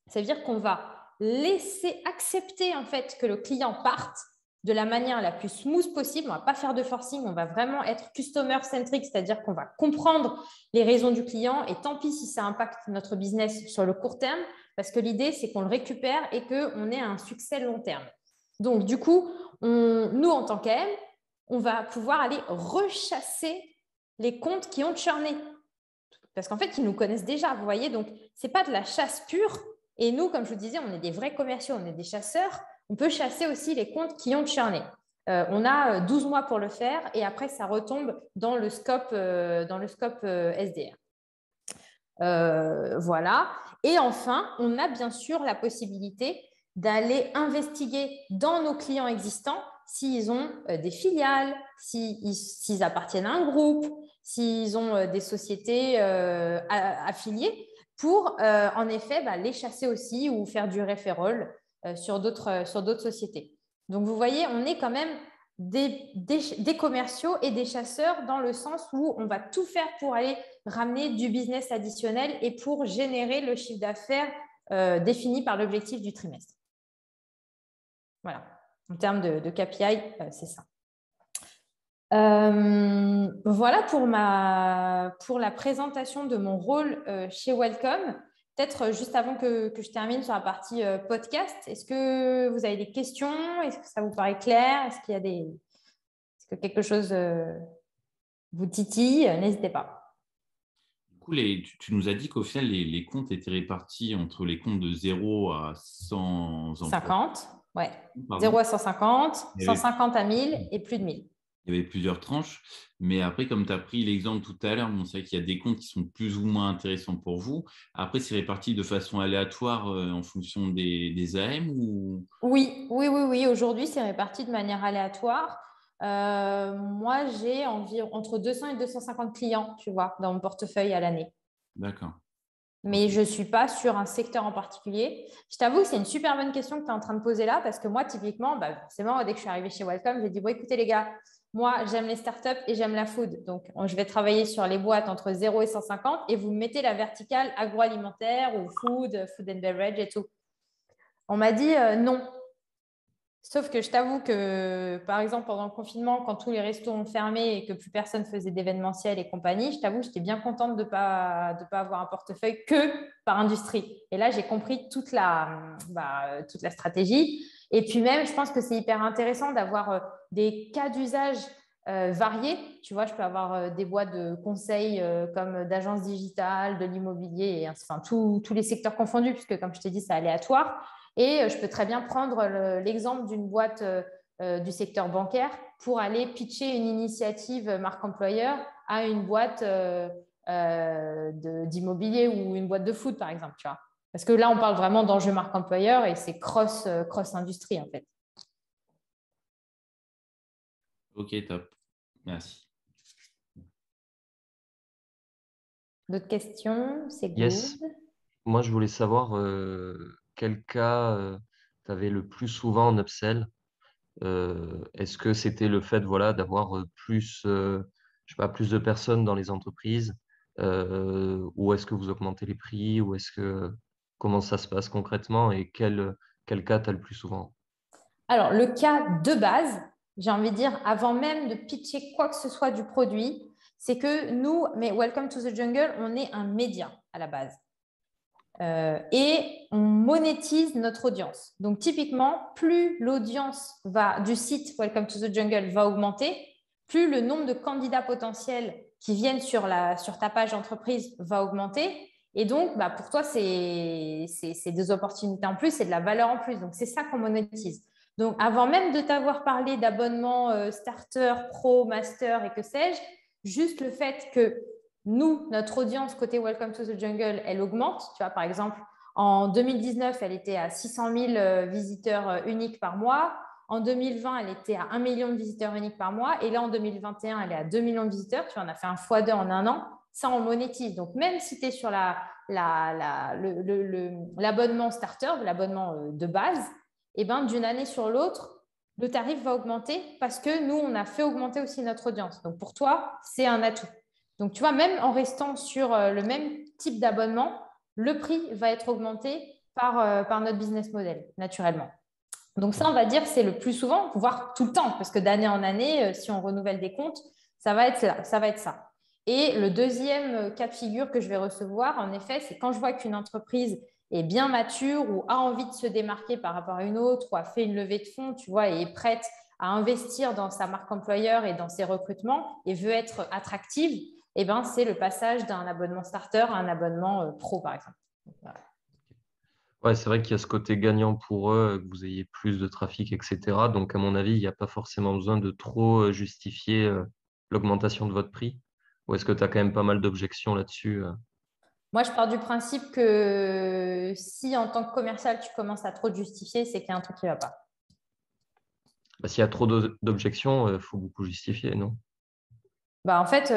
Ça veut dire qu'on va laisser accepter en fait que le client parte de la manière la plus smooth possible. On ne va pas faire de forcing, on va vraiment être customer-centric, c'est-à-dire qu'on va comprendre les raisons du client et tant pis si ça impacte notre business sur le court terme, parce que l'idée, c'est qu'on le récupère et qu'on ait un succès long terme. Donc, du coup, nous, en tant qu'AM, on va pouvoir aller rechasser les comptes qui ont churné. Parce qu'en fait, ils nous connaissent déjà, vous voyez. Donc, ce n'est pas de la chasse pure. Et nous, comme je vous disais, on est des vrais commerciaux, on est des chasseurs. On peut chasser aussi les comptes qui ont churné. On a 12 mois pour le faire et après, ça retombe dans le scope SDR. Voilà. Et enfin, on a bien sûr la possibilité d'aller investiguer dans nos clients existants s'ils ont des filiales, s'ils appartiennent à un groupe, s'ils ont des sociétés affiliées pour, en effet, les chasser aussi ou faire du referral sur d'autres sociétés. Donc, vous voyez, on est quand même des commerciaux et des chasseurs dans le sens où on va tout faire pour aller ramener du business additionnel et pour générer le chiffre d'affaires défini par l'objectif du trimestre. Voilà, en termes de KPI, c'est ça. Voilà pour la présentation de mon rôle chez Welcome. Peut-être juste avant que je termine sur la partie podcast, est-ce que vous avez des questions? Est-ce que ça vous paraît clair? Est-ce que quelque chose vous titille? N'hésitez pas. Du coup, tu nous as dit qu'au final, les comptes étaient répartis entre les comptes de 0 à 100 emplois. 50, ouais. Pardon. 0 à 150, 150 à 1000 et plus de 1000. Il y avait plusieurs tranches, mais après, comme tu as pris l'exemple tout à l'heure, c'est vrai qu'il y a des comptes qui sont plus ou moins intéressants pour vous. Après, c'est réparti de façon aléatoire en fonction des AM ou... Oui. Aujourd'hui, c'est réparti de manière aléatoire. Moi, j'ai entre 200 et 250 clients, tu vois, dans mon portefeuille à l'année. D'accord. Mais je ne suis pas sur un secteur en particulier. Je t'avoue que c'est une super bonne question que tu es en train de poser là parce que moi, typiquement, forcément, dès que je suis arrivée chez Welcome, j'ai dit, bon, écoutez les gars, moi, j'aime les startups et j'aime la food. Donc, je vais travailler sur les boîtes entre 0 et 150 et vous mettez la verticale agroalimentaire ou food and beverage et tout. On m'a dit non. Sauf que je t'avoue que, par exemple, pendant le confinement, quand tous les restos ont fermé et que plus personne faisait d'événementiel et compagnie, je t'avoue, j'étais bien contente de pas avoir un portefeuille que par industrie. Et là, j'ai compris toute la stratégie. Et puis même, je pense que c'est hyper intéressant d'avoir des cas d'usage variés. Tu vois, je peux avoir des boîtes de conseil comme d'agences digitales, de l'immobilier, et enfin tous les secteurs confondus, puisque comme je t'ai dit, c'est aléatoire. Et je peux très bien prendre l'exemple d'une boîte du secteur bancaire pour aller pitcher une initiative marque employeur à une boîte d'immobilier ou une boîte de food, par exemple. Tu vois. Parce que là, on parle vraiment d'enjeux marque employeur et c'est cross-industrie, en fait. Ok, top. Merci. D'autres questions? C'est good. Yes. Moi, je voulais savoir quel cas tu avais le plus souvent en upsell. Est-ce que c'était le fait d'avoir plus de personnes dans les entreprises ou est-ce que vous augmentez les prix ou comment ça se passe concrètement et quel cas tu as le plus souvent? Alors, le cas de base, j'ai envie de dire, avant même de pitcher quoi que ce soit du produit, c'est que nous, mais Welcome to the Jungle, on est un média à la base. Et on monétise notre audience. Donc, typiquement, plus l'audience du site Welcome to the Jungle va augmenter, plus le nombre de candidats potentiels qui viennent sur ta page entreprise va augmenter. Et donc, pour toi, c'est des opportunités en plus, c'est de la valeur en plus. Donc, c'est ça qu'on monétise. Donc, avant même de t'avoir parlé d'abonnement starter, pro, master et que sais-je, juste le fait que nous, notre audience côté Welcome to the Jungle, elle augmente. Tu vois, par exemple, en 2019, elle était à 600 000 visiteurs uniques par mois. En 2020, elle était à 1 million de visiteurs uniques par mois. Et là, en 2021, elle est à 2 millions de visiteurs. Tu vois, on a fait un x2 en un an. Ça, on monétise. Donc, même si tu es sur l'abonnement starter, l'abonnement de base, eh ben, d'une année sur l'autre, le tarif va augmenter parce que nous, on a fait augmenter aussi notre audience. Donc, pour toi, c'est un atout. Donc, tu vois, même en restant sur le même type d'abonnement, le prix va être augmenté par notre business model, naturellement. Donc, ça, on va dire, c'est le plus souvent, voire tout le temps, parce que d'année en année, si on renouvelle des comptes, ça va être ça. Et le deuxième cas de figure que je vais recevoir, en effet, c'est quand je vois qu'une entreprise est bien mature ou a envie de se démarquer par rapport à une autre ou a fait une levée de fonds, tu vois, et est prête investir dans sa marque employeur et dans ses recrutements et veut être attractive, eh ben, c'est le passage d'un abonnement starter à un abonnement pro, par exemple. Voilà. Ouais, c'est vrai qu'il y a ce côté gagnant pour eux, que vous ayez plus de trafic, etc. Donc, à mon avis, il n'y a pas forcément besoin de trop justifier l'augmentation de votre prix. Ou est-ce que tu as quand même pas mal d'objections là-dessus? Moi, je pars du principe que si en tant que commercial, tu commences à trop te justifier, c'est qu'il y a un truc qui ne va pas. Bah, s'il y a trop d'objections, il faut beaucoup justifier, non? En fait,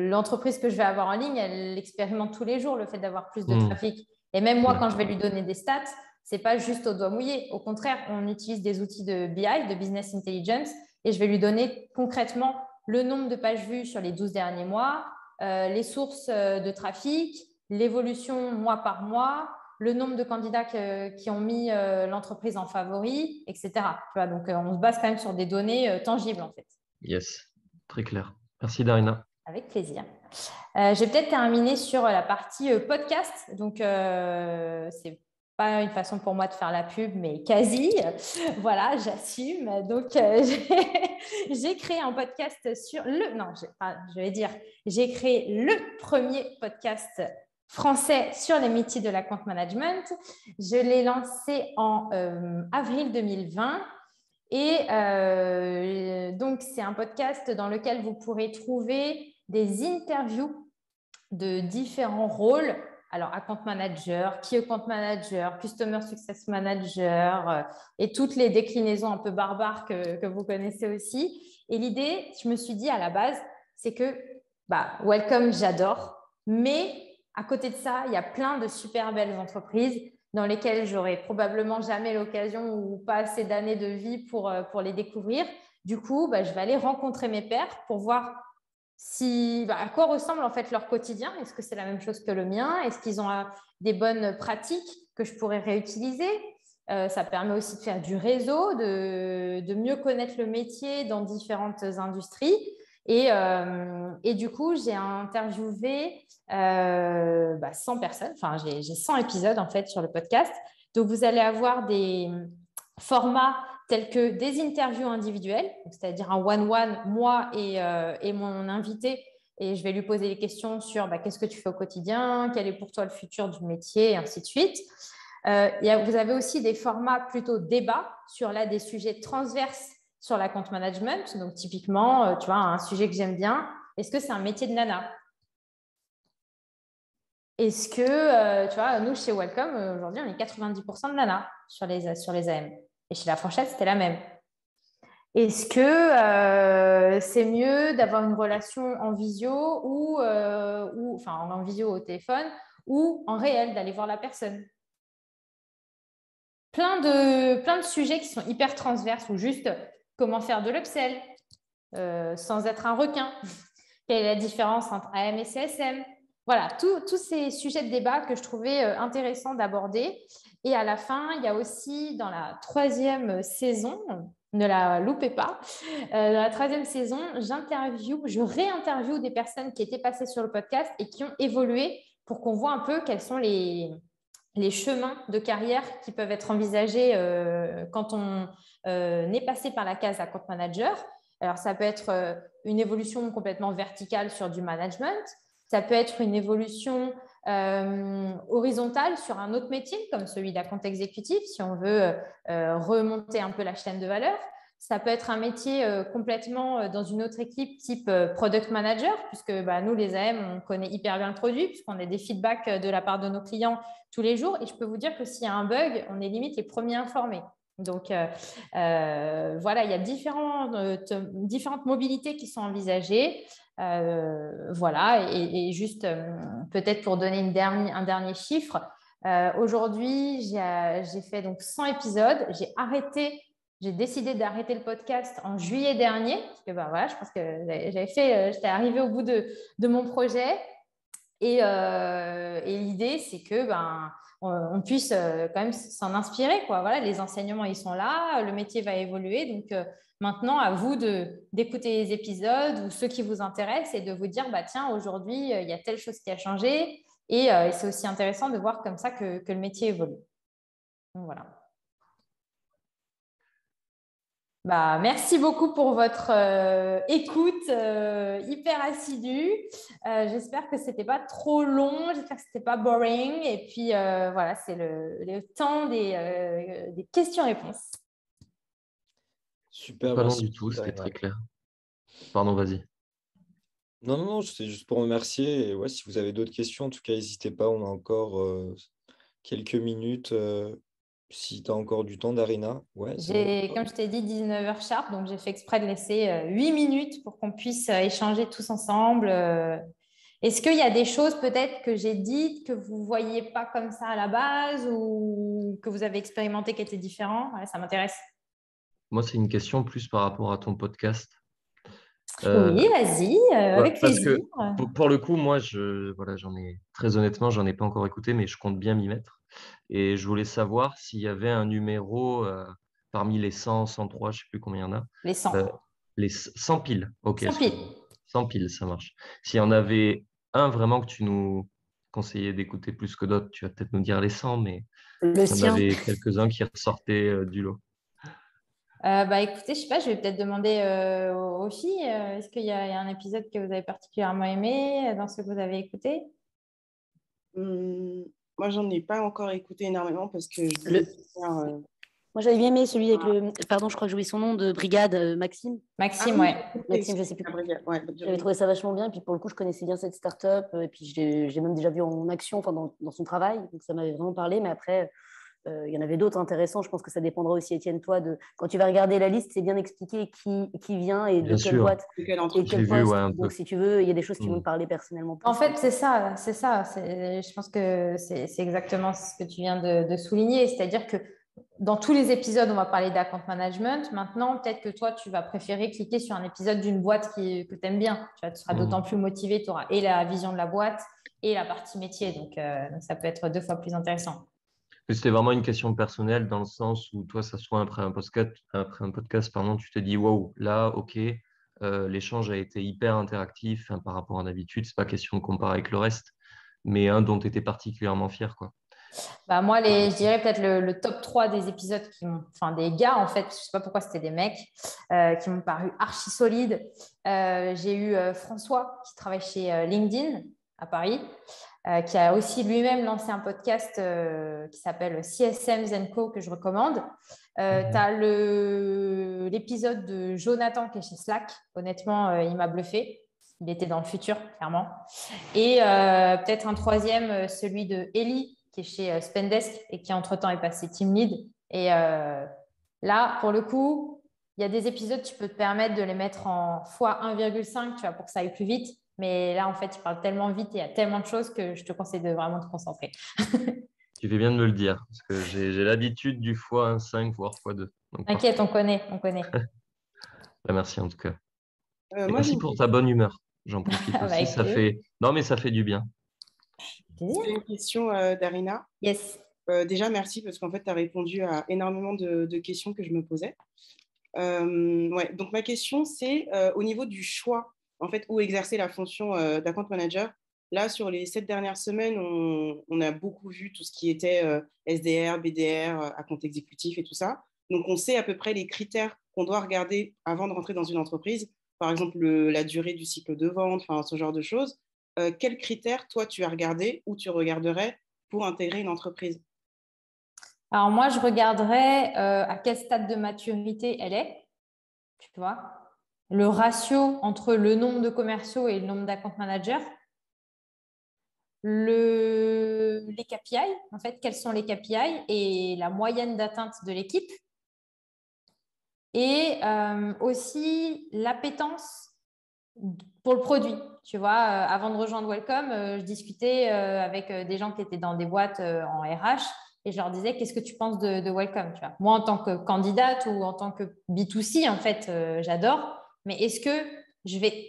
l'entreprise que je vais avoir en ligne, elle expérimente tous les jours le fait d'avoir plus de trafic. Et même moi, quand je vais lui donner des stats, ce n'est pas juste au doigt mouillé. Au contraire, on utilise des outils de BI, de Business Intelligence, et je vais lui donner concrètement le nombre de pages vues sur les 12 derniers mois, les sources de trafic, l'évolution mois par mois, le nombre de candidats qui ont mis l'entreprise en favori, etc. Tu vois, donc, on se base quand même sur des données tangibles, en fait. Yes, très clair. Merci, Darina. Avec plaisir. Je vais peut-être terminer sur la partie podcast. Donc, c'est pas une façon pour moi de faire la pub, mais quasi. Voilà, j'assume. Donc, j'ai créé un podcast sur j'ai créé le premier podcast français sur les métiers de l'account management. Je l'ai lancé en avril 2020. Et donc, c'est un podcast dans lequel vous pourrez trouver des interviews de différents rôles. Alors, account manager, key account manager, customer success manager et toutes les déclinaisons un peu barbares que vous connaissez aussi. Et l'idée, je me suis dit à la base, c'est que Welcome, j'adore. Mais à côté de ça, il y a plein de super belles entreprises dans lesquelles j'aurais probablement jamais l'occasion ou pas assez d'années de vie pour les découvrir. Du coup, je vais aller rencontrer mes pairs pour voir à quoi ressemble en fait leur quotidien. Est-ce que c'est la même chose que le mien? Est-ce qu'ils ont des bonnes pratiques que je pourrais réutiliser? Ça permet aussi de faire du réseau, de mieux connaître le métier dans différentes industries. Et du coup, j'ai interviewé 100 personnes. Enfin, j'ai 100 épisodes en fait sur le podcast. Donc, vous allez avoir des formats tels que des interviews individuelles, c'est-à-dire un one-one, moi et mon invité. Et je vais lui poser des questions sur qu'est-ce que tu fais au quotidien, quel est pour toi le futur du métier, et ainsi de suite. Vous avez aussi des formats plutôt débat sur des sujets transverses sur l'account management. Donc, typiquement, tu vois, un sujet que j'aime bien, est-ce que c'est un métier de nana? Est-ce que, tu vois, nous, chez Welcome, aujourd'hui, on est 90% de nana sur les AM. Et chez La Fourchette, c'était la même. Est-ce que c'est mieux d'avoir une relation en visio ou en visio au téléphone ou en réel, d'aller voir la personne? Plein de sujets qui sont hyper transverses ou juste comment faire de l'upsell sans être un requin. Quelle est la différence entre AM et CSM? Voilà, tous ces sujets de débat que je trouvais intéressants d'aborder. Et à la fin, il y a aussi dans la 3e saison, ne la loupez pas, dans la 3e saison, je réinterviewe des personnes qui étaient passées sur le podcast et qui ont évolué pour qu'on voit un peu quels sont les chemins de carrière qui peuvent être envisagés quand on est passé par la case account manager. Alors, ça peut être une évolution complètement verticale sur du management. Ça peut être une évolution horizontale sur un autre métier, comme celui d'account exécutif, si on veut remonter un peu la chaîne de valeur. Ça peut être un métier complètement dans une autre équipe, type product manager, puisque nous, les AM, on connaît hyper bien le produit, puisqu'on a des feedbacks de la part de nos clients tous les jours. Et je peux vous dire que s'il y a un bug, on est limite les premiers informés. Donc, voilà, il y a différentes mobilités qui sont envisagées. Voilà, et juste peut-être pour donner un dernier chiffre, aujourd'hui, j'ai fait donc 100 épisodes. J'ai décidé d'arrêter le podcast en juillet dernier, parce que voilà, je pense que j'étais arrivée au bout de mon projet. Et l'idée, c'est que on puisse quand même s'en inspirer, quoi. Voilà, les enseignements, ils sont là, le métier va évoluer. Donc, maintenant, à vous d'écouter les épisodes ou ceux qui vous intéressent et de vous dire, tiens, aujourd'hui, il y a telle chose qui a changé. Et c'est aussi intéressant de voir comme ça que le métier évolue. Donc, voilà. Merci beaucoup pour votre écoute hyper assidue. J'espère que ce n'était pas trop long, j'espère que ce n'était pas boring. Et puis, voilà, c'est le temps des questions-réponses. Super, Pas long merci. du tout, c'était très clair. Pardon, vas-y. Non, c'est juste pour remercier. Et ouais, si vous avez d'autres questions, en tout cas, n'hésitez pas. On a encore quelques minutes. Si tu as encore du temps, Darina. Ouais, c'est bon. Comme je t'ai dit, 19h sharp, donc j'ai fait exprès de laisser 8 minutes pour qu'on puisse échanger tous ensemble. Est-ce qu'il y a des choses peut-être que j'ai dites que vous ne voyiez pas comme ça à la base ou que vous avez expérimenté qui étaient différents? Ouais, ça m'intéresse. Moi, c'est une question plus par rapport à ton podcast. Oui, vas-y, avec Parce plaisir. que pour le coup, moi, très honnêtement, j'en ai pas encore écouté, mais je compte bien m'y mettre. Et je voulais savoir s'il y avait un numéro parmi les 100, 103, je ne sais plus combien il y en a. Les 100. Les 100 piles. Ok. 100 piles. 100 piles, ça marche. S'il y en avait un vraiment que tu nous conseillais d'écouter plus que d'autres, tu vas peut-être nous dire les 100, mais Le il y en sien. avait quelques-uns qui ressortaient du lot. Écoutez, je sais pas, je vais peut-être demander aux filles, est-ce qu'il y a un épisode que vous avez particulièrement aimé dans ce que vous avez écouté? Moi, j'en ai pas encore écouté énormément parce que je voulais faire, Moi, j'avais bien aimé celui avec le. Pardon, je crois que j'ai oublié son nom de brigade, Maxime. Maxime, oui, ouais. Maxime, je sais plus. Ouais, J'avais trouvé ça vachement bien. Et puis pour le coup, je connaissais bien cette start-up. Et puis j'ai même déjà vu en action, enfin dans son travail. Donc ça m'avait vraiment parlé. Mais après, il y en avait d'autres intéressants. Je pense que ça dépendra aussi, Étienne, toi, de quand tu vas regarder la liste, c'est bien expliqué qui vient et Bien de quelle sûr. boîte de quelle et entreprise. quel J'ai vu, poste. ouais, un peu. Donc si tu veux, il y a des choses qui vont te parler personnellement. En fait, c'est ça. Je pense que c'est exactement ce que tu viens de souligner. C'est-à-dire que dans tous les épisodes, on va parler d'account management. Maintenant, peut-être que toi, tu vas préférer cliquer sur un épisode d'une boîte que tu aimes bien. Tu seras d'autant plus motivé. Tu auras et la vision de la boîte et la partie métier. Donc, ça peut être 2 fois plus intéressant. C'était vraiment une question personnelle dans le sens où toi, ça soit après un podcast, pardon, tu te dis, wow, là, ok, l'échange a été hyper interactif par rapport à d'habitude. C'est pas question de comparer avec le reste, mais un dont tu étais particulièrement fier, quoi. Moi, je dirais peut-être le top 3 des épisodes enfin des gars en fait, je sais pas pourquoi c'était des mecs, qui m'ont paru archi solides. J'ai eu François qui travaille chez LinkedIn à Paris, qui a aussi lui-même lancé un podcast qui s'appelle CSM Co que je recommande. Tu as l'épisode de Jonathan qui est chez Slack. Honnêtement, il m'a bluffé. Il était dans le futur, clairement. Et peut-être un troisième, celui de Ellie, qui est chez Spendesk et qui, entre-temps, est passé team lead. Et là, pour le coup, il y a des épisodes, tu peux te permettre de les mettre en x1,5, tu vois, pour que ça aille plus vite. Mais là, en fait, il parle tellement vite et il y a tellement de choses que je te conseille de vraiment te concentrer. Tu fais bien de me le dire, parce que j'ai l'habitude du x1,5, voire x2. T'inquiète, on connaît. Merci en tout cas. Moi, merci pour ta bonne humeur. J'en profite aussi. Non, mais ça fait du bien. J'ai une question, Darina. Yes. Déjà, merci parce qu'en fait, tu as répondu à énormément de questions que je me posais. Donc, ma question, c'est au niveau du choix, en fait, où exercer la fonction d'account manager. Là, sur les 7 dernières semaines, on a beaucoup vu tout ce qui était SDR, BDR, account exécutif et tout ça. Donc, on sait à peu près les critères qu'on doit regarder avant de rentrer dans une entreprise. Par exemple, la durée du cycle de vente, ce genre de choses. Quels critères, toi, tu as regardé ou tu regarderais pour intégrer une entreprise? Alors, moi, je regarderais à quel stade de maturité elle est, tu vois, le ratio entre le nombre de commerciaux et le nombre d'account managers, les KPI, en fait, quels sont les KPI et la moyenne d'atteinte de l'équipe, et aussi l'appétence pour le produit. Tu vois, avant de rejoindre Welcome, je discutais avec des gens qui étaient dans des boîtes en RH et je leur disais, qu'est-ce que tu penses de Welcome, tu vois. Moi, en tant que candidate ou en tant que B2C, en fait, j'adore. Mais est-ce que je vais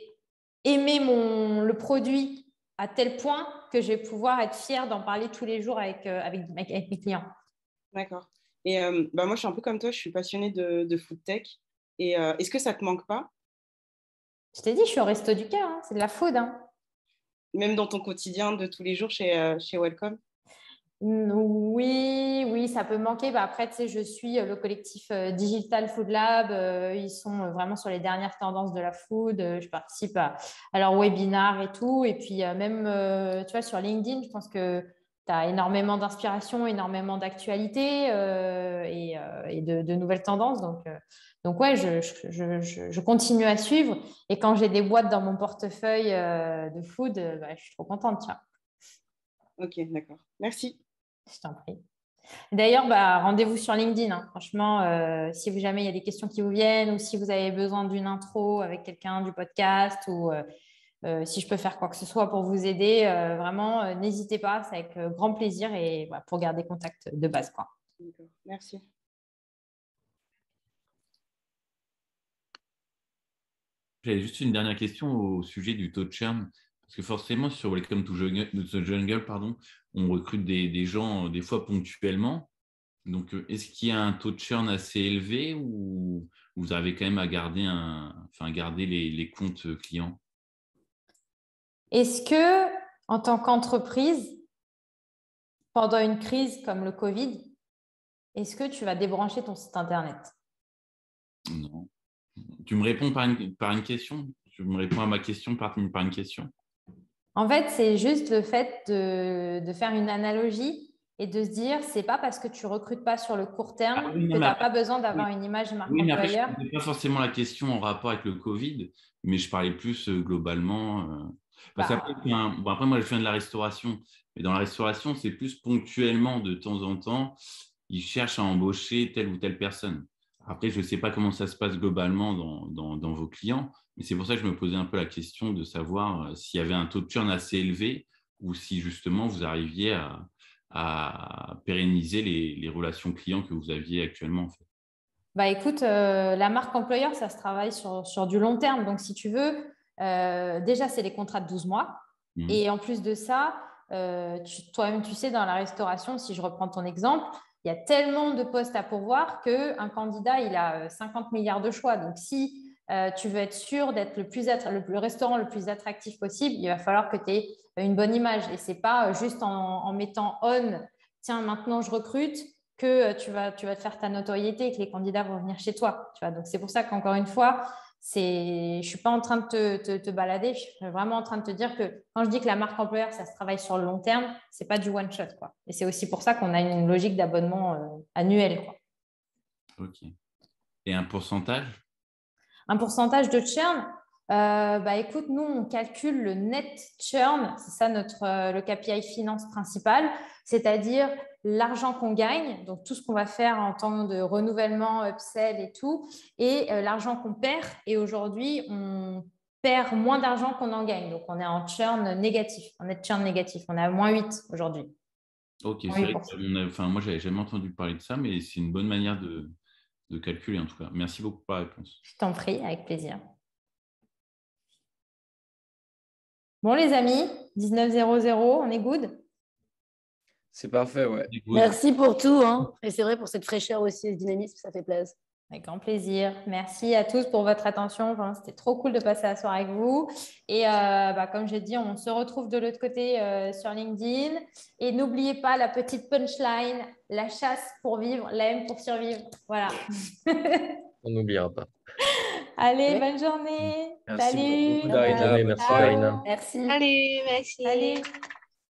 aimer le produit à tel point que je vais pouvoir être fière d'en parler tous les jours avec mes clients? D'accord. Et moi, je suis un peu comme toi, je suis passionnée de food tech. Et est-ce que ça ne te manque pas? Je t'ai dit, je suis au resto du cœur, hein, c'est de la food. Hein. Même dans ton quotidien de tous les jours chez Welcome? Oui, ça peut manquer. Après, tu sais, je suis le collectif Digital Food Lab. Ils sont vraiment sur les dernières tendances de la food. Je participe à leur webinar et tout. Et puis, même, tu vois, sur LinkedIn, je pense que tu as énormément d'inspiration, énormément d'actualités et de nouvelles tendances. Donc ouais, je continue à suivre. Et quand j'ai des boîtes dans mon portefeuille de food, je suis trop contente, tu vois. Ok, d'accord. Merci. Je t'en prie. D'ailleurs, rendez-vous sur LinkedIn. Hein. Franchement, si jamais il y a des questions qui vous viennent ou si vous avez besoin d'une intro avec quelqu'un du podcast ou si je peux faire quoi que ce soit pour vous aider, vraiment, n'hésitez pas. C'est avec grand plaisir et pour garder contact de base, quoi. D'accord. Merci. J'avais juste une dernière question au sujet du taux de churn. Parce que forcément, sur Welcome to Jungle, pardon, on recrute des gens des fois ponctuellement. Donc, est-ce qu'il y a un taux de churn assez élevé ou vous avez quand même à garder, garder les comptes clients? Est-ce que, en tant qu'entreprise, pendant une crise comme le Covid, est-ce que tu vas débrancher ton site Internet? Non. Tu me réponds par une question? Tu me réponds à ma question par une question? En fait, c'est juste le fait de faire une analogie et de se dire, c'est pas parce que tu recrutes pas sur le court terme que tu n'as pas besoin d'avoir une image marque Oui, mais après, je employeur. ne posais pas forcément la question en rapport avec le Covid, mais je parlais plus globalement. Parce qu'après, après, moi, je viens de la restauration. Mais dans la restauration, c'est plus ponctuellement, de temps en temps, ils cherchent à embaucher telle ou telle personne. Après, je ne sais pas comment ça se passe globalement dans vos clients, mais c'est pour ça que je me posais un peu la question de savoir s'il y avait un taux de churn assez élevé ou si justement vous arriviez à pérenniser les relations clients que vous aviez actuellement, en fait. Écoute, la marque employeur, ça se travaille sur du long terme. Donc, si tu veux, déjà, c'est des contrats de 12 mois. Et en plus de ça, toi-même, tu sais, dans la restauration, si je reprends ton exemple, il y a tellement de postes à pourvoir qu'un candidat, il a 50 milliards de choix. Donc, si tu veux être sûr d'être le restaurant le plus attractif possible, il va falloir que tu aies une bonne image. Et ce n'est pas juste en mettant on, tiens, maintenant je recrute, que tu vas te faire ta notoriété et que les candidats vont venir chez toi. Tu vois. Donc, c'est pour ça qu'encore une fois, je ne suis pas en train de te balader. Je suis vraiment en train de te dire que quand je dis que la marque employeur, ça se travaille sur le long terme, ce n'est pas du one shot, quoi. Et c'est aussi pour ça qu'on a une logique d'abonnement annuel, quoi. Ok. Et un pourcentage? Un pourcentage de churn, écoute, nous, on calcule le net churn, c'est ça le KPI finance principal, c'est-à-dire l'argent qu'on gagne, donc tout ce qu'on va faire en temps de renouvellement, upsell et tout, et l'argent qu'on perd. Et aujourd'hui, on perd moins d'argent qu'on en gagne. Donc, on est en churn négatif, en net churn négatif. On est à -8 aujourd'hui. Ok, c'est vrai que moi, j'avais jamais entendu parler de ça, mais c'est une bonne manière de calculer en tout cas. Merci beaucoup pour la réponse. Je t'en prie, avec plaisir. Bon, les amis, 19:00, on est good? C'est parfait, ouais. Merci pour tout. Hein. Et c'est vrai, pour cette fraîcheur aussi, ce dynamisme, ça fait plaisir. Avec grand plaisir. Merci à tous pour votre attention. Enfin, c'était trop cool de passer la soirée avec vous. Et comme j'ai dit, on se retrouve de l'autre côté sur LinkedIn. Et n'oubliez pas la petite punchline, la chasse pour vivre, la haine pour survivre. Voilà. On n'oubliera pas. Allez, bonne journée. Merci Salut. beaucoup, Darina. Bonne journée, merci, Ciao. Darina. Merci. Salut, merci. Salut.